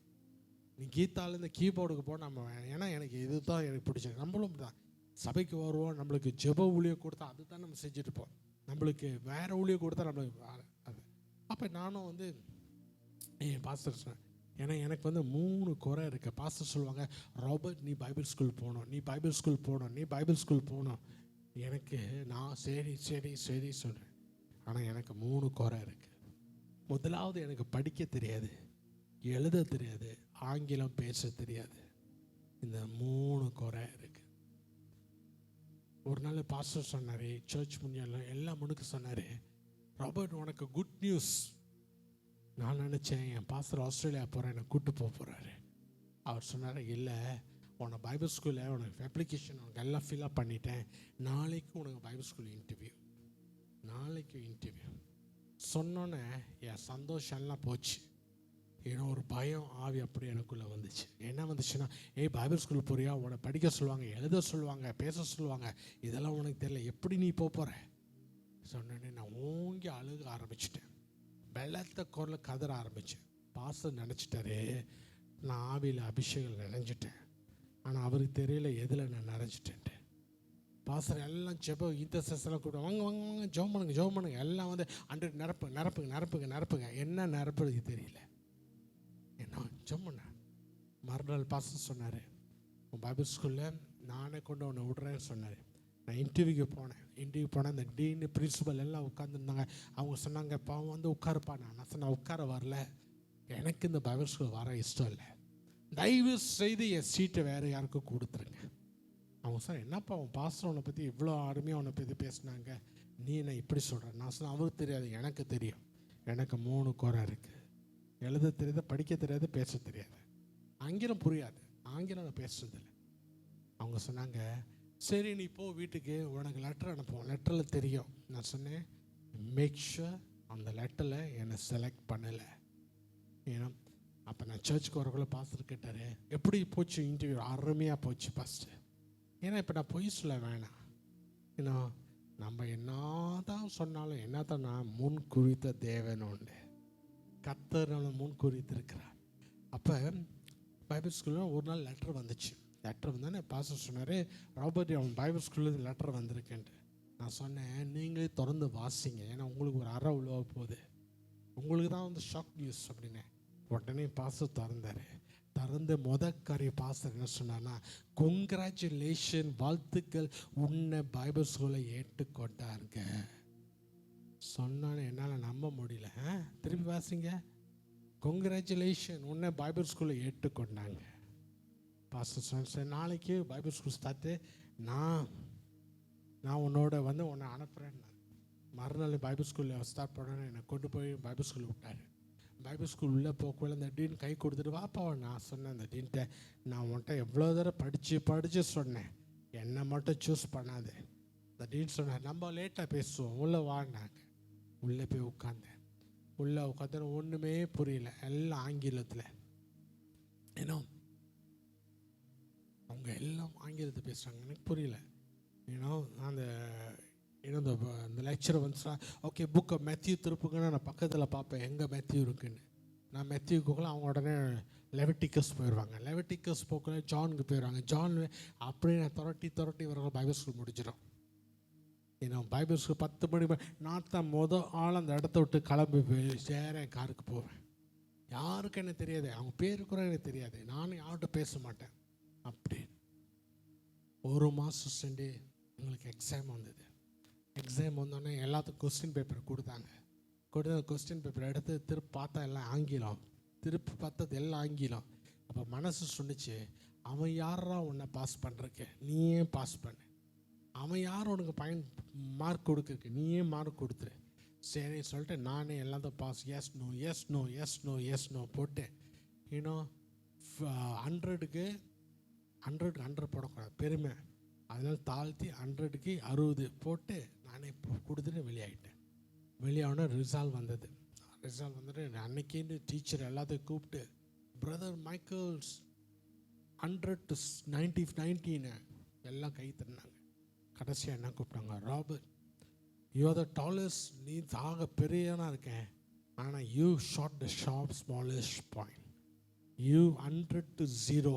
நீ கீதாவில் இந்த கீபோர்டுக்கு போக நம்ம வேணும், ஏன்னா எனக்கு இது தான் எனக்கு பிடிச்சது. நம்மளும் தான் சபைக்கு வருவோம், நம்மளுக்கு ஜெப ஊழியம் கொடுத்தா அது தான் நம்ம செஞ்சுட்ருப்போம், நம்மளுக்கு வேறு ஊழியம் கொடுத்தா நம்மளுக்கு அது. அப்போ நானும் வந்து என் பாஸ்டர் சொன்னேன், ஏன்னா எனக்கு வந்து 3 குறை இருக்குது. பாஸ்டர் சொல்லுவாங்க, ராபர்ட் நீ பைபிள் ஸ்கூல் போகணும், நீ பைபிள் ஸ்கூல் போகணும், நீ பைபிள் ஸ்கூல் போகணும். எனக்கு நான் சரி சரி சரி சொல்கிறேன், ஆனால் எனக்கு 3 குறை இருக்குது. முதலாவது, எனக்கு படிக்க தெரியாது, எழுத தெரியாது, ஆங்கிலம் பேச தெரியாது. இந்த 3 குறை இருக்குது. ஒரு நாள் பாஸ்டர் சொன்னார், சர்ச் முன்னெல்லாம் எல்லாம் முன்னுக்கு சொன்னார், ராபர்ட் உனக்கு குட் நியூஸ். நான் நினச்சேன் என் பாஸ்டர் ஆஸ்திரேலியா போகிறேன், என்னை கூப்பிட்டு போகிறாரு. அவர் சொன்னார், இல்லை உன்னை பைபிள் ஸ்கூலில் உனக்கு அப்ளிகேஷன் உனக்கு எல்லாம் ஃபில்அப் பண்ணிட்டேன், நாளைக்கு உனக்கு பைபிள் ஸ்கூல் இன்டர்வியூ, நாளைக்கு இன்டர்வியூ. சொன்னோன்னே என் சந்தோஷம்லாம் போச்சு. ஏன்னா ஒரு பயம் ஆவி அப்படி எனக்குள்ளே வந்துச்சு. என்ன வந்துச்சுன்னா, பைபிள் ஸ்கூல் போறியா, உன்னை படிக்க சொல்லுவாங்க, எழுத சொல்லுவாங்க, பேச சொல்லுவாங்க, இதெல்லாம் உனக்கு தெரியல, எப்படி நீ போகிற? சொன்னோடனே நான் ஓங்கி அழுக ஆரம்பிச்சிட்டேன், வெள்ளத்தை குரல் கதற ஆரம்பித்தேன். பாஸ்டர் நினச்சிட்டாரு நான் ஆவியில் அபிஷேகம் நினைஞ்சிட்டேன், ஆனால் அவருக்கு தெரியல எதில் நான் நிறைஞ்சிட்டேன்ட்டு. பாஸ்டர் எல்லாம் ஜெப இன்டர்செஸ்லாம் கூட வாங்க வாங்க வாங்க ஜெபம் பண்ணுங்க எல்லாம் வந்து 100 நிரப்புங்க. என்ன நிரப்புறது தெரியல, என்ன ஜெபம் பண்ண. மறுநாள் பாஸ்டர் சொன்னார், உன் பைபிள் ஸ்கூலில் நானே கொண்டு உன்னை விடுறேன்னு சொன்னார். நான் இன்டர்வியூக்கு போனேன். அந்த டீன் பிரின்சிபல் எல்லாம் உட்காந்துருந்தாங்க. அவங்க சொன்னாங்க, இப்போ அவன் வந்து உட்காருப்பா. நான் சொன்னேன், உட்கார வரல, எனக்கு இந்த பைபிள் ஸ்கூல் வர இஷ்டம் இல்லை, தயவு செய்து என் சீட்டை வேறு யாருக்கும் கொடுத்துருங்க. அவங்க சார், என்னப்பா அவன் பாஸ்டர் உன்னை பற்றி இவ்வளோ அருமையாக உன்னை பற்றி பேசினாங்க, நீ என்ன இப்படி சொல்கிற? நான் சொன்னேன், அவருக்கு தெரியாது, எனக்கு தெரியும். எனக்கு 3 குறை இருக்குது, எழுத தெரியாது, படிக்க தெரியாது, பேச தெரியாது, ஆங்கிலம் புரியாது, ஆங்கிலம் நான் பேசுறதில்லை. அவங்க சொன்னாங்க, சரி நீ போ வீட்டுக்கு, உனக்கு லெட்டர் அனுப்புவோம், லெட்டரில் தெரியும். நான் சொன்னேன், மேக் ஷூர் அந்த லெட்டரில் என்னை செலக்ட் பண்ணலை. ஏன்னா அப்போ நான் சர்ச்சுக்கு வரக்குள்ள பாஸ்டர் கேட்டார், எப்படி போச்சு இன்டர்வியூ? அருமையாக போச்சு பாஸ்டர். ஏன்னா இப்போ நான் பொய் சொல்ல வேணாம், ஏன்னா நம்ம என்ன தான் சொன்னாலும் என்ன தான் நான் முன் குறித்த தேவன் உண்டு, கர்த்தர் நம்மளை முன் குறித்திருக்கிறார். அப்போ பைபிள் ஸ்கூலில் ஒரு நாள் லெட்டர் வந்துச்சு. லெட்டர் வந்தோடனே பாஸ்டர் சொன்னார், ராபர்ட் அவன் பைபிள் ஸ்கூலில் லெட்டர் வந்திருக்கேன்ட்டு. நான் சொன்னேன், நீங்களே திறந்து வாசிங்க, ஏன்னா உங்களுக்கு ஒரு அறை உழுவ போகுது, உங்களுக்கு தான் வந்து ஷாக் நியூஸ் அப்படின்னு. உடனே பாஸ்டர் திறந்த காரிய பாஸ்டர் என்ன சொன்னார்னா, கொங்க்ராச்சுலேஷன், வாழ்த்துக்கள், உன்னை பைபிள் ஸ்கூலில் ஏற்றுக்கொண்டாருங்க. சொன்னான்னு என்னால் நம்ப முடியல. திருப்பி வாசிங்க, கொங்க்ராச்சுலேஷன், உன்னை பைபிள் ஸ்கூலில் ஏற்றுக்கொண்டாங்க. பாஸ்டர் சார், நாளைக்கு பைபிள் ஸ்கூல் ஸ்டார்ட்டு, நான் உன்னோட வந்து உன்னை அனுப்புகிறேன். மறுநாள் பைபிள் ஸ்கூலில் ஸ்டார்ட் பண்ணோன்னு என்னை கொண்டு போய் பைபிள் ஸ்கூலில் விட்டார். பைபிள் ஸ்கூல் உள்ளே போக்குள்ள அந்த டீன் கை கொடுத்துட்டு வாப்பா. நான் சொன்னேன் அந்த டீன்ட்ட, நான் உன்ட்ட எவ்வளோ தடவை படித்து சொன்னேன், என்னை மட்டும் சூஸ் பண்ணாது. அந்த டீன் சொன்னேன், நம்ம லேட்டாக பேசுவோம், உள்ளே வாங்கினாங்க. உள்ளே போய் உட்காந்தேன். உள்ளே உட்காந்து ஒன்றுமே புரியல, எல்லாம் ஆங்கிலத்தில். ஏன்னா அவங்க எல்லாம் ஆங்கிலத்தை பேசுகிறாங்க, எனக்கு புரியல. ஏன்னா அந்த இந்த லெக்சர் வந்துச்சா ஓகே புக்கை மேத்யூ திருப்புங்கன்னா நான் பக்கத்தில் பார்ப்பேன் எங்கே மேத்யூ இருக்குன்னு. நான் மேத்யூக்குள்ள அவங்க உடனே லெவிட்டிக்கஸ் போயிடுவாங்க. லெவிட்டிக்கஸ் போக்கல ஜானுக்கு போயிடுவாங்க. ஜான் அப்படியே நான் துரட்டி இவர்கள் பைபிள் ஸ்கூல் முடிச்சிடும். ஏன்னா பைபிள் ஸ்கூல் 10 மணி நான் தான் ஆள் அந்த இடத்த விட்டு கிளம்பி போய் சேர காருக்கு போவேன். யாருக்கும் எனக்கு தெரியாது, அவங்க பேரு கூட எனக்கு தெரியாது, நானும் யார்கிட்ட பேச மாட்டேன். அப்படி 1 மாதம் சென்று எங்களுக்கு எக்ஸாம் வந்தது. எக்ஸாம் வந்தோடனே எல்லாத்துக்கும் கொஸ்டின் பேப்பர் கொடுத்தாங்க. கொஸ்டின் பேப்பர் எடுத்து திருப்பி பார்த்தா எல்லாம் ஆங்கிலம், திருப்பி பார்த்தது எல்லாம் ஆங்கிலம். அப்போ மனசு சொன்னிச்சு, அவன் யாரா உன்னை பாஸ் பண்ணுறக்கு, நீயே பாஸ் பண்ணு. அவன் யார் உனக்கு மார்க் கொடுக்குறக்கு, நீயே மார்க் கொடுத்துரு. சரி சொல்லிட்டு நானே எல்லாத்தையும் pass, yes no yes no yes no yes no போட்டேன். இன்னும் 100க்கு 100 போடக்கூடாது பெருமை, அதனால் தாழ்த்தி 100க்கு 60 போட்டு நானே கொடுத்துட்டு வெளியாகிட்டேன். வெளியாகனா ரிசல்ட் வந்தது. ரிசல்ட் வந்துட்டு அன்னைக்கேன்னு டீச்சர் எல்லாத்தையும் கூப்பிட்டு, பிரதர் மைக்கேல்ஸ் 100 to 90 எல்லாம் கை தட்டினாங்க. கடைசியாக என்ன கூப்பிட்டாங்க, Robert you are the tallest, நீ தாக பெரியனா இருக்கேன், ஆனால் you shot the sharp smallest point, you 100 to 0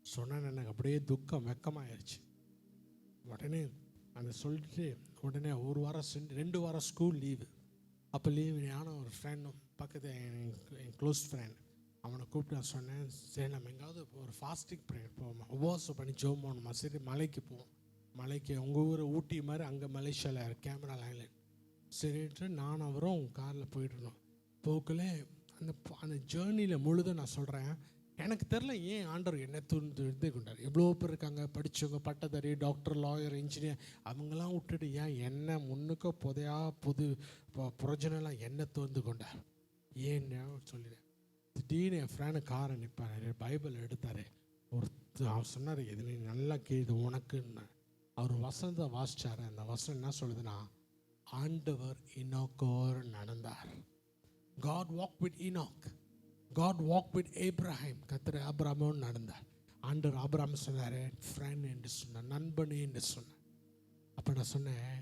சொன்னால் எனக்கு அப்படியே துக்கம் வெக்கமாகிடுச்சு. உடனே அதை சொல்லிட்டு உடனே 1 வாரம் 2 வாரம் ஸ்கூல் லீவு. அப்போ லீவு நானும் ஒரு ஃப்ரெண்டும் பக்கத்து என் க்ளோஸ் ஃப்ரெண்ட் அவனை கூப்பிட்டு நான் சொன்னேன், சரி நம்ம எங்காவது ஒரு ஃபாஸ்டிங் ப்ரேயர் போவோமா, உபவாசம் பண்ணி ஜெபம் பண்ணணுமா. சரி மலைக்கு போவோம். மலைக்கு உங்கள் ஊர் ஊட்டி மாதிரி அங்கே மலேசியாவில் கேமரா ஐலண்ட். சரின்ட்டு நான் அவரும் காரில் போயிட்டுருந்தோம். போக்கில் அந்த ஜேர்னியில் முழுதும் நான் சொல்கிறேன், எனக்கு தெரில ஏன் ஆண்டவர் என்ன இது கொண்டார். எவ்வளோ பேர் இருக்காங்க படித்தவங்க, பட்டதாரி, டாக்டர், லாயர், இன்ஜினியர், அவங்களாம் விட்டுட்டு ஏன் என்ன முன்னுக்க புரோஜனெலாம் என்ன தோந்து கொண்டார் ஏன்னு சொல்லிடுறேன். திடீர்னு என் ஃப்ரெண்டு காரை நிற்பார், பைபிள் எடுத்தார். அவர் சொன்னார், இது நீ நல்லா கேது உனக்குன்னு. அவர் வசனத்தை வாசித்தார். அந்த வசனம் என்ன சொல்லுதுன்னா, ஆண்டவர் இனோக்கோர் நடந்தார். God walked with Enoch. God walked with Abraham. கர்த்தர் ஆபிரகாமோடு நடந்தார். ஆண்டவர் ஆபிரகாம் சொன்னார் ஃப்ரெண்ட் என்று சொன்னார், நண்பனே என்று சொன்னார். அப்போ நான் சொன்னேன்,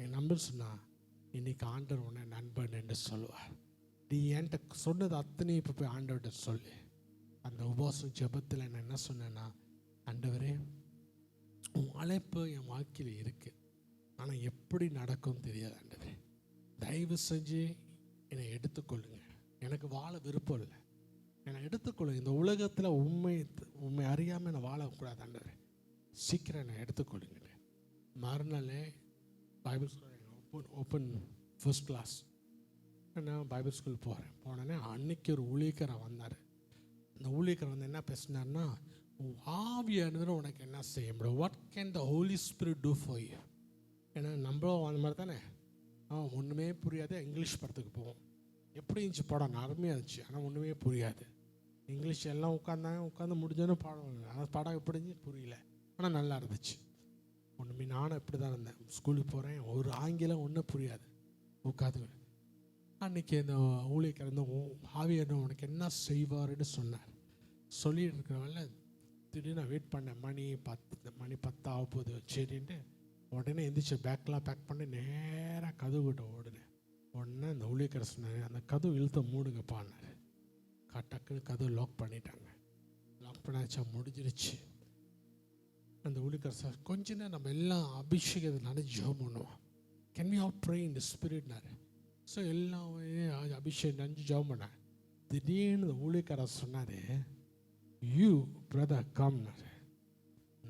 என் நண்பன் சொன்னா, இன்னைக்கு ஆண்டவர் உன்னை நண்பன் என்று சொல்லுவார். நீ என்கிட்ட சொன்னது அத்தனை இப்போ போய் ஆண்டவர்கிட்ட சொல்லு. அந்த உபவாசம் ஜெபத்தில் நான் என்ன சொன்னேன்னா, ஆண்டவரே உன் அழைப்பு என் வாழ்க்கையில் இருக்குது, ஆனால் எப்படி நடக்கும் தெரியாது ஆண்டவரே, தயவு செஞ்சு என்னை எடுத்துக்கொள்ளுங்க. எனக்கு வாழ விருப்பம் இல்லை, என்னை எடுத்துக்கொள்ளுங்க. இந்த உலகத்தில் உண்மை அறியாமல் என்னை வாழக்கூடாது ஆண்டவரே, சீக்கிரம் என்னை எடுத்துக்கொள்ளுங்க. மறுநாளே Bible school open first class. நான் பைபிள் ஸ்கூல் போனேன்னே அன்னைக்கு ஒரு ஊழியக்காரர் வந்தார். அந்த ஊழியக்காரர் வந்து என்ன பேசினார்னா, ஆவியானவர் உனக்கு என்ன செய்ய முடியும், what can the Holy Spirit do for you. ஏன்னா நம்மளும் அந்த மாதிரி தானே, ஒன்றுமே புரியாது. இங்கிலீஷ் படத்துக்கு போவோம், எப்படி இருந்துச்சு படம், அருமையாக இருந்துச்சு, ஆனால் ஒன்றுமே புரியாது. இங்கிலீஷ் எல்லாம் உட்காந்து முடிஞ்சோன்னு பாடம், ஆனால் படம் எப்படி இருந்துச்சு புரியல, ஆனால் நல்லா இருந்துச்சு. ஒன்றுமே நானும் இப்படி தான் இருந்தேன். ஸ்கூலுக்கு போகிறேன், ஒரு ஆங்கிலம் ஒன்றும் புரியாது, உட்காந்து. அன்றைக்கி அந்த ஊழியக்காரர் ஆவியானவர் உனக்கு என்ன செய்வார்னு சொன்னார். சொல்லிட்டு இருக்கிறவங்கள திடீர்னு நான் வெயிட் பண்ணேன். மணி 10 ஆக போகுது. சரின்ட்டு உடனே எந்திரிச்சு பேக்கெலாம் பேக் பண்ணி நேராக கதவு கிட்ட ஓடுனேன். உடனே அந்த ஊழியக்காரர் சொன்னார், அந்த கதவு இழுத்த மூடுங்கப்பான்னாரு. டக்குன்னு கதவு லாக் பண்ணிட்டாங்க. லாக் பண்ணாச்சா, முடிஞ்சிருச்சு. அந்த ஊழியக்காரர் சார் கொஞ்ச நேரம் நம்ம எல்லாம் அபிஷேகத்தை நடந்து ஜெபம் பண்ணுவோம், can we all pray in the ஸ்பிரிட்னாரு. ஸோ எல்லாம் அபிஷேகம் நஞ்சு ஜெபம் பண்ணேன். திடீர்னு இந்த ஊழியக்காரர் சொன்னார், யூ பிரதர் கம்னாரு.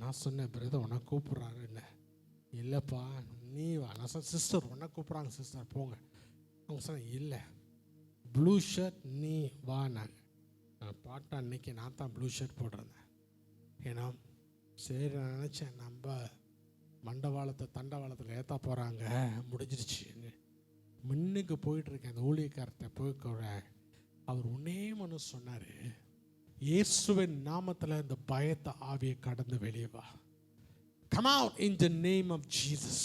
நான் சொன்னேன், பிரதர் உனக்கு கூப்பிட்றாரு. என்ன இல்லைப்பா நீ வா. நான் சொன்னேன், சிஸ்டர் உன்னை கூப்பிட்றாங்க சிஸ்டர் போங்க. அவங்க சொன்னேன், இல்லை ப்ளூ ஷர்ட் நீ வானாங்க. நான் பாட்டா அன்னைக்கு நான் தான் ப்ளூ ஷர்ட் போட்டிருந்தேன். ஏன்னா சரி நான் நினச்சேன், நம்ம தண்டவாளத்தில் ஏற்ற போகிறாங்க, முடிஞ்சிருச்சு. முன்னுக்கு போயிட்டுருக்கேன். அந்த ஊழியக்காரத்தை போய்க்கூட அவர் ஒன்னே மனு சொன்னார், இயேசுவின் நாமத்தில் இந்த பயத்தை ஆவியை கடந்து வெளியே வா, come out in the name of Jesus.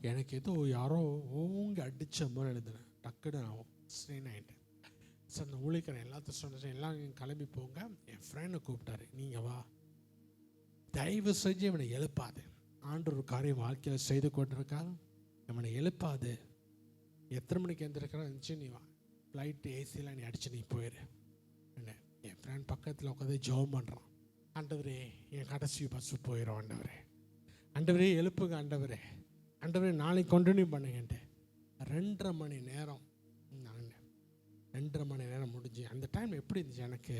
எனக்கு ஏதோ யாரோ ஓங்கி அடித்த மாதிரி எழுதுனேன். டக்குன்னு ஸ்ட்ரெயின் ஆகிட்டேன். சார் அந்த ஊழியக்காரன் எல்லாத்தையும் சொன்னேன், எல்லாம் கிளம்பி போங்க. என் ஃப்ரெண்டை கூப்பிட்டாரு, நீங்கள் வா, தயவு செஞ்சு இவனை எழுப்பாது, ஆண்டவர் ஒரு காரியம் வாழ்க்கையில் செய்து கொண்டிருக்கார். நம்மளை எழுப்பாது. எத்தனை மணிக்கு எழுந்திருக்கிறோம் இருந்துச்சு, நீ ஃப்ளைட்டு ஏசியில் நீ அடிச்சு நீ போயிடு. என்ன, என் ஃப்ரெண்ட் பக்கத்தில் உட்காந்து ஜெபம் பண்ணுறான். ஆண்டவரே என் கடைசி பஸ்ஸு போயிடும், ஆண்டவரே ஆண்டவரே எழுப்புங்க, ஆண்டவரே ஆண்டவரே நாளைக்கு கண்டினியூ பண்ணுங்கன்ட்டு 2.5 மணி நேரம் நான் 2.5 மணி நேரம் முடிஞ்சு. அந்த டைம் எப்படி இருந்துச்சு எனக்கு,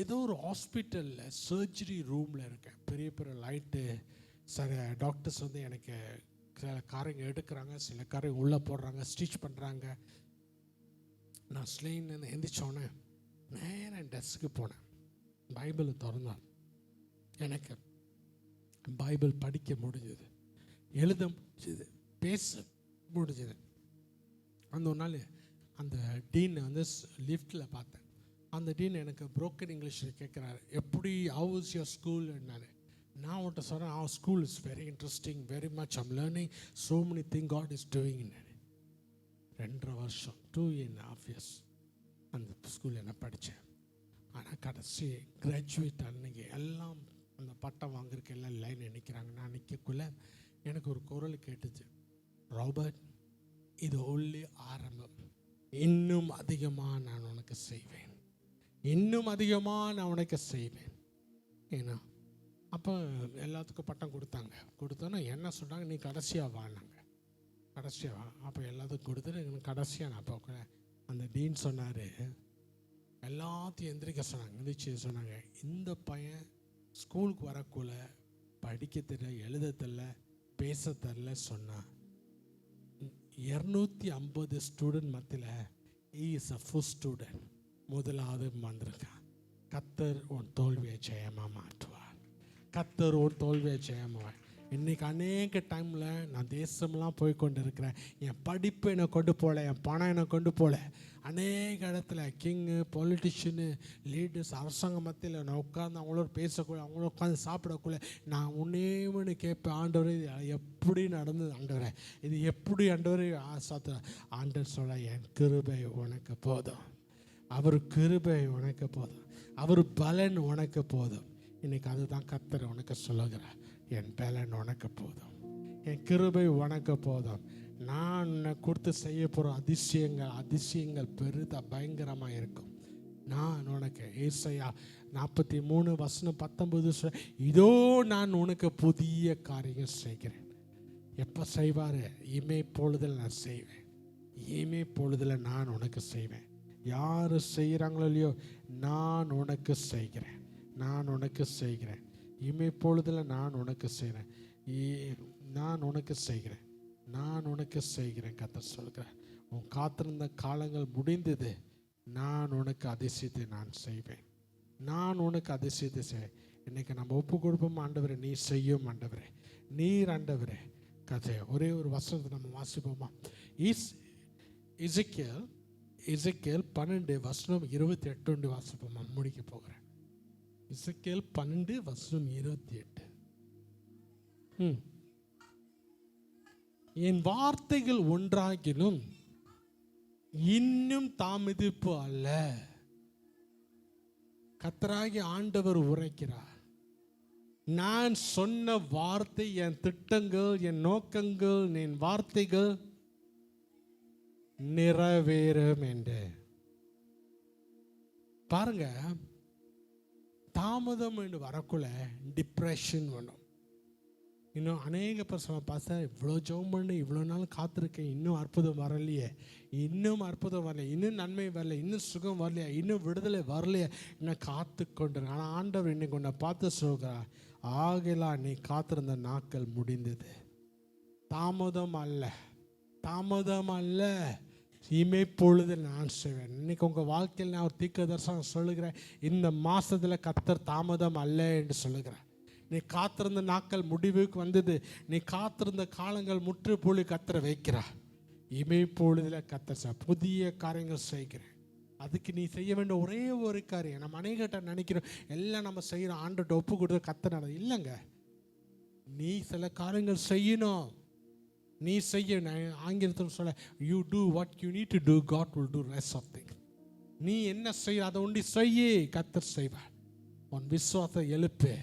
ஏதோ ஒரு ஹாஸ்பிட்டலில் சர்ஜரி ரூமில் இருக்கேன். பெரிய பெரிய லைட்டு, சில டாக்டர்ஸ் வந்து எனக்கு சில காரியங்கள் எடுக்கிறாங்க, சில காரியங்கள் உள்ளே போடுறாங்க, ஸ்டிச் பண்ணுறாங்க. நான் ஸ்லெயின் எந்திரிச்சோன்னே நேராக என் டெஸ்க்கு போனேன். பைபிளை திறந்தான். எனக்கு பைபிள் படிக்க முடிஞ்சது, எழுத முடிஞ்சது, பேச முடிஞ்சது. அந்த ஒரு நாள் அந்த டீனை வந்து லிஃப்ட்டில் பார்த்தேன். அந்த டீன் எனக்கு புரோக்கன் இங்கிலீஷில் கேட்குறாரு, எப்படி ஹவ் இஸ் யுவர் ஸ்கூல் என்னாரு. நான் உன்கிட்ட சொன்னேன், our school is very interesting, very much I'm learning so many things God is doing. 2.5 வருஷம் 2.5 years அந்த ஸ்கூலில் நான் படித்தேன். ஆனால் கடைசி கிராஜுவேட் அன்னைக்கு எல்லாம் அந்த பட்டம் வாங்குறதுக்கு எல்லாம் லைன் நிற்கிறாங்க. நான் நிற்கக்குள்ளே எனக்கு ஒரு குரல் கேட்டுச்சு, ராபர்ட் இது ஒல்லி ஆரம்பம், இன்னும் அதிகமாக நான் உனக்கு செய்வேன், இன்னும் அதிகமாக நான் உனக்கு செய்வேன். ஏன்னா அப்போ எல்லாத்துக்கும் பட்டம் கொடுத்தோன்னா என்ன சொன்னாங்க, நீ கடைசியாக வானாங்க, கடைசியாக வா. அப்போ எல்லாத்துக்கும் கொடுத்துட்டு எனக்கு கடைசியாக நான் பார்க்கல. அந்த டீன் சொன்னார், எல்லாத்தையும் எந்திரிக்க சொன்னாங்க. எந்திரிச்சு சொன்னாங்க, இந்த பையன் ஸ்கூலுக்கு வரக்குள்ள படிக்க தெரியல, எழுத தெரியல, பேச தெரியல சொன்னான். 250 ஸ்டூடெண்ட் மத்தியில் he is a first student, முதலாவது வந்திருக்கான். கர்த்தர் உன் தோல்வியை ஜெயமாக மாற்றுவார், கர்த்தர் உன் தோல்வியை ஜெயமாக. இன்றைக்கி அநேக டைமில் நான் தேசம்லாம் போய் கொண்டு இருக்கிறேன். என் படிப்பு என்னை கொண்டு போகல, என் பணம் என்னை கொண்டு போகல. அநேக இடத்துல கிங்கு, பொலிட்டிஷியனு, லீடர்ஸ், அரசாங்க மத்தியில் நான் உட்காந்து அவங்களோட பேசக்கூட, அவங்களோட உட்காந்து சாப்பிடக்குள்ள நான் உன்னேன்னு கேட்பேன், ஆண்டவர் இது எப்படி நடந்தது ஆண்டவரே, இது எப்படி ஆண்டவர் சாத்த. ஆண்டவர் சொல்ல, என் கிருபை உனக்கு போதும், அவர் கிருபை உனக்கு போதும், அவர் பலன் உனக்கு போதும். இன்றைக்கி அதுதான் கர்த்தர் உனக்கு சொல்லுகிறார், என் பலன் உனக்கு போதும், என் கிருபை உனக்கு போதும். நான் உன்னை கொடுத்து செய்ய போகிற அதிசயங்கள் பெரிதாக பயங்கரமாக இருக்கும். நான் உனக்கு ஏசாயா 43:19 இதோ நான் உனக்கு புதிய காரியம் செய்கிறேன். எப்போ செய்வார்? இமை பொழுதில் நான் செய்வேன், இமை பொழுதில் நான் உனக்கு செய்வேன். யார் செய்கிறாங்களோ இல்லையோ, நான் உனக்கு செய்கிறேன், நான் உனக்கு செய்கிறேன். இமை பொழுதில் நான் உனக்கு செய்கிறேன், நான் உனக்கு செய்கிறேன், நான் உனக்கு செய்கிறேன். கர்த்தர் சொல்கிறேன், உன் காத்திருந்த காலங்கள் முடிந்தது, நான் உனக்கு அதிசயத்தை நான் செய்வேன், நான் உனக்கு அதிசயத்தை செய்வேன். இன்றைக்கி நம்ம ஒப்பு கொடுப்போம், ஆண்டவரே நீ செய்யும், ஆண்டவரே நீர், ஆண்டவரே கதை. ஒரே ஒரு வசனத்தை நம்ம வாசிப்போமா? இசைக்கேல் 12:28 வாசிப்போமா? முடிக்க போகிறேன். இசைக்கேல் 12:28. என் வார்த்தைகள் ஒன்றாகிலும் இன்னும் தாமதிப்பு அல்ல. கர்த்தராகிய ஆண்டவர் உரைக்கிறார், நான் சொன்ன வார்த்தை, என் திட்டங்கள், என் நோக்கங்கள், என் வார்த்தைகள் நிறைவேறும் என்று. பாருங்க, தாமதம் என்று வரக்குள்ள டிப்ரெஷன் வரும். இன்னும் அநேக பர்சனை பார்த்தா, இவ்வளோ ஜெபம் பண்ணி இவ்வளோ நாள் காத்திருக்கேன், இன்னும் அற்புதம் வரலையே, இன்னும் அற்புதம் வரலையே, இன்னும் நன்மை வரல, இன்னும் சுகம் வரலையா, இன்னும் விடுதலை வரலையே, இன்னும் காத்து கொண்டு. ஆனால் ஆண்டவர் இன்னைக்கு உன்னை பார்த்து சொல்கிறார், ஆகலாம் நீ காத்திருந்த நாட்கள் முடிந்தது. தாமதம் அல்ல, தாமதம் அல்ல, இமை பொழுது நான் செய்வேன். இன்னைக்கு உங்கள் வாழ்க்கையில் நான் ஒரு தீர்க்க தரிசனம் சொல்லுகிறேன், இந்த மாதத்தில் கர்த்தர் தாமதம் அல்ல என்று சொல்லுகிறேன். நீ காத்திருந்த நாட்கள் முடிவுக்கு வந்தது, நீ காத்திருந்த காலங்கள் முற்றுப்புள்ளி கர்த்தரை வைக்கிறார். இமை பொழுதில் கர்த்தர் புதிய காரியங்கள் செய்கிறேன். அதுக்கு நீ செய்ய வேண்டிய ஒரே ஒரு காரியம், நம்ம அநேகட்ட நினைக்கிறோம் எல்லாம் நம்ம செய்கிறோம், ஆண்டவர்கிட்ட ஒப்பு கொடுத்து கர்த்தர் நட இல்லைங்க. நீ சில காரியங்கள் செய்யணும், நீ செய்ய. ஆங்கிலத்தில் சொல்ல, you do what you need to do, God will do rest of thing. நீ என்ன செய்ய அதை ஒண்டி செய்ய, கர்த்தர் செய்வார். உன் விசுவாசத்தை எழுப்பு,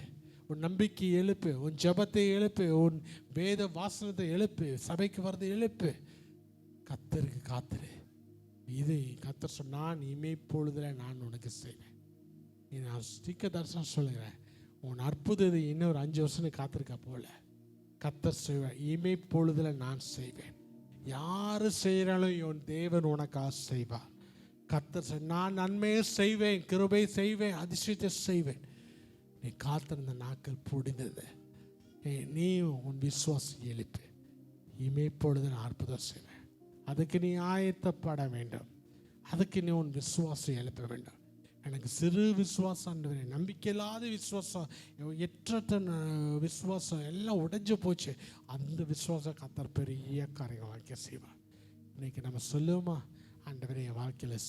உன் நம்பிக்கை எழுப்பு, உன் ஜெபத்தை எழுப்பு, உன் வேத வாசனத்தை எழுப்பு, சபைக்கு வரதை எழுப்பு. கர்த்தருக்கு காத்துரு. இது கர்த்தர் சொன்னான், இமைப்பொழுதுல நான் உனக்கு செய்வேன். நான் ஸ்ரீக்க தரிசனம் சொல்லுகிறேன், உன் அற்புதத்தை இன்னொரு 5 வருஷம் காத்திருக்க போல கர்த்தர் செய்வேன். இமைப்பொழுதுல நான் செய்வேன். யாரு செய்கிறாலும் என் தேவன் உனக்காக செய்வார். கர்த்தர் நான் நன்மையை செய்வேன், கிருபை செய்வேன், அதிசயத்தை செய்வேன். நீ காத்திருந்த நாட்கள் புடிந்தது. நீ உன் விசுவாசம் எழுப்பு. இமைப்பொழுது நான் அற்புதம் செய்வேன். அதுக்கு நீ ஆயத்தப்பட வேண்டும். அதுக்கு நீ உன் விசுவாசம் எழுப்ப வேண்டும். எனக்கு சிறு விசுவாசம், நம்பிக்கை இல்லாத விசுவாசம், எற்ற விசுவாசம் எல்லாம் உடைஞ்சு போச்சு. அந்த விசுவாசம் கர்த்தர் பெரிய காரியம் வாழ்க்கை செய்வார். இன்னைக்கு நம்ம சொல்லுவோமா, ஆண்டவரே என் வாழ்க்கையில்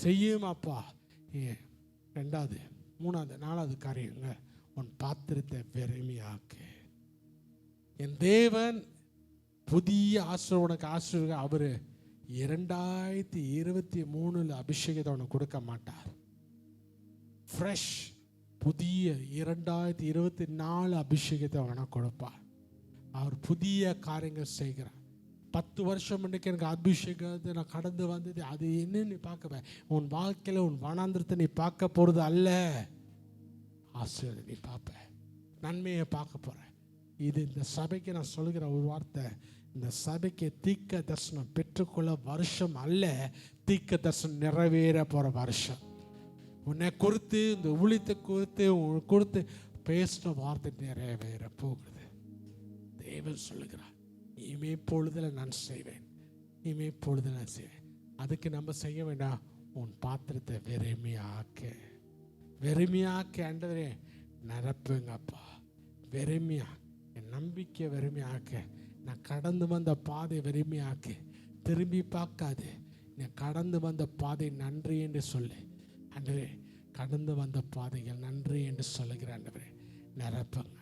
செய்யும் அப்பா. 2வது 3வது 4வது காரியங்க, உன் பாத்திரத்தை வெறுமையாக்கு. என் தேவன் புதிய ஆசிரியர் உனக்கு ஆசிரியர். அவர் 2023 அபிஷேகத்தை அவனுக்கு கொடுக்க மாட்டார். ஃப்ரெஷ் புதிய 2024 அபிஷேகத்தை அவனுக்கு கொடுப்பார். அவர் புதிய காரியங்கள் செய்கிறார். 10 வருஷம் இன்னைக்கு எனக்கு அபிஷேகத்தை நான் கடந்து வந்தது, அது என்னன்னு நீ பார்க்க, உன் வாழ்க்கையில் உன் வனாந்திரத்தை நீ பார்க்க போகிறது அல்ல, ஆசீர்வாதத்தை நீ பார்ப்ப, நன்மையை பார்க்க போற. இது இந்த சபைக்கு நான் சொல்லுகிற ஒரு வார்த்தை. இந்த சபைக்கு தீர்க்க தரிசனம் பெற்றுக்கொள்ள வருஷம் அல்ல, தீர்க்க தரிசனம் நிறைவேற போற வருஷம். உன்னை குறித்து, இந்த ஊழியத்தை குறித்து பேசின வார்த்தை நிறைவேற போகுது. தேவன் சொல்லுகிறார், இமைப்பொழுதுல நான் செய்வேன், இமைப்பொழுதுல நான் செய்வேன். அதுக்கு நம்ம செய்ய வேண்டாம், உன் பாத்திரத்தை வெறுமையாக்க ஆண்டவரே நிரப்புங்கப்பா. வெறுமையா என் நம்பிக்கை வெறுமையாக்க, நான் கடந்து வந்த பாதை வெறுமையாக்கு. திரும்பி பார்க்காது, நான் கடந்து வந்த பாதை நன்றி என்று சொல்லு. ஆண்டவரே கடந்து வந்த பாதைகள் நன்றி என்று சொல்லுகிற ஆண்டவரே நிரப்புங்க.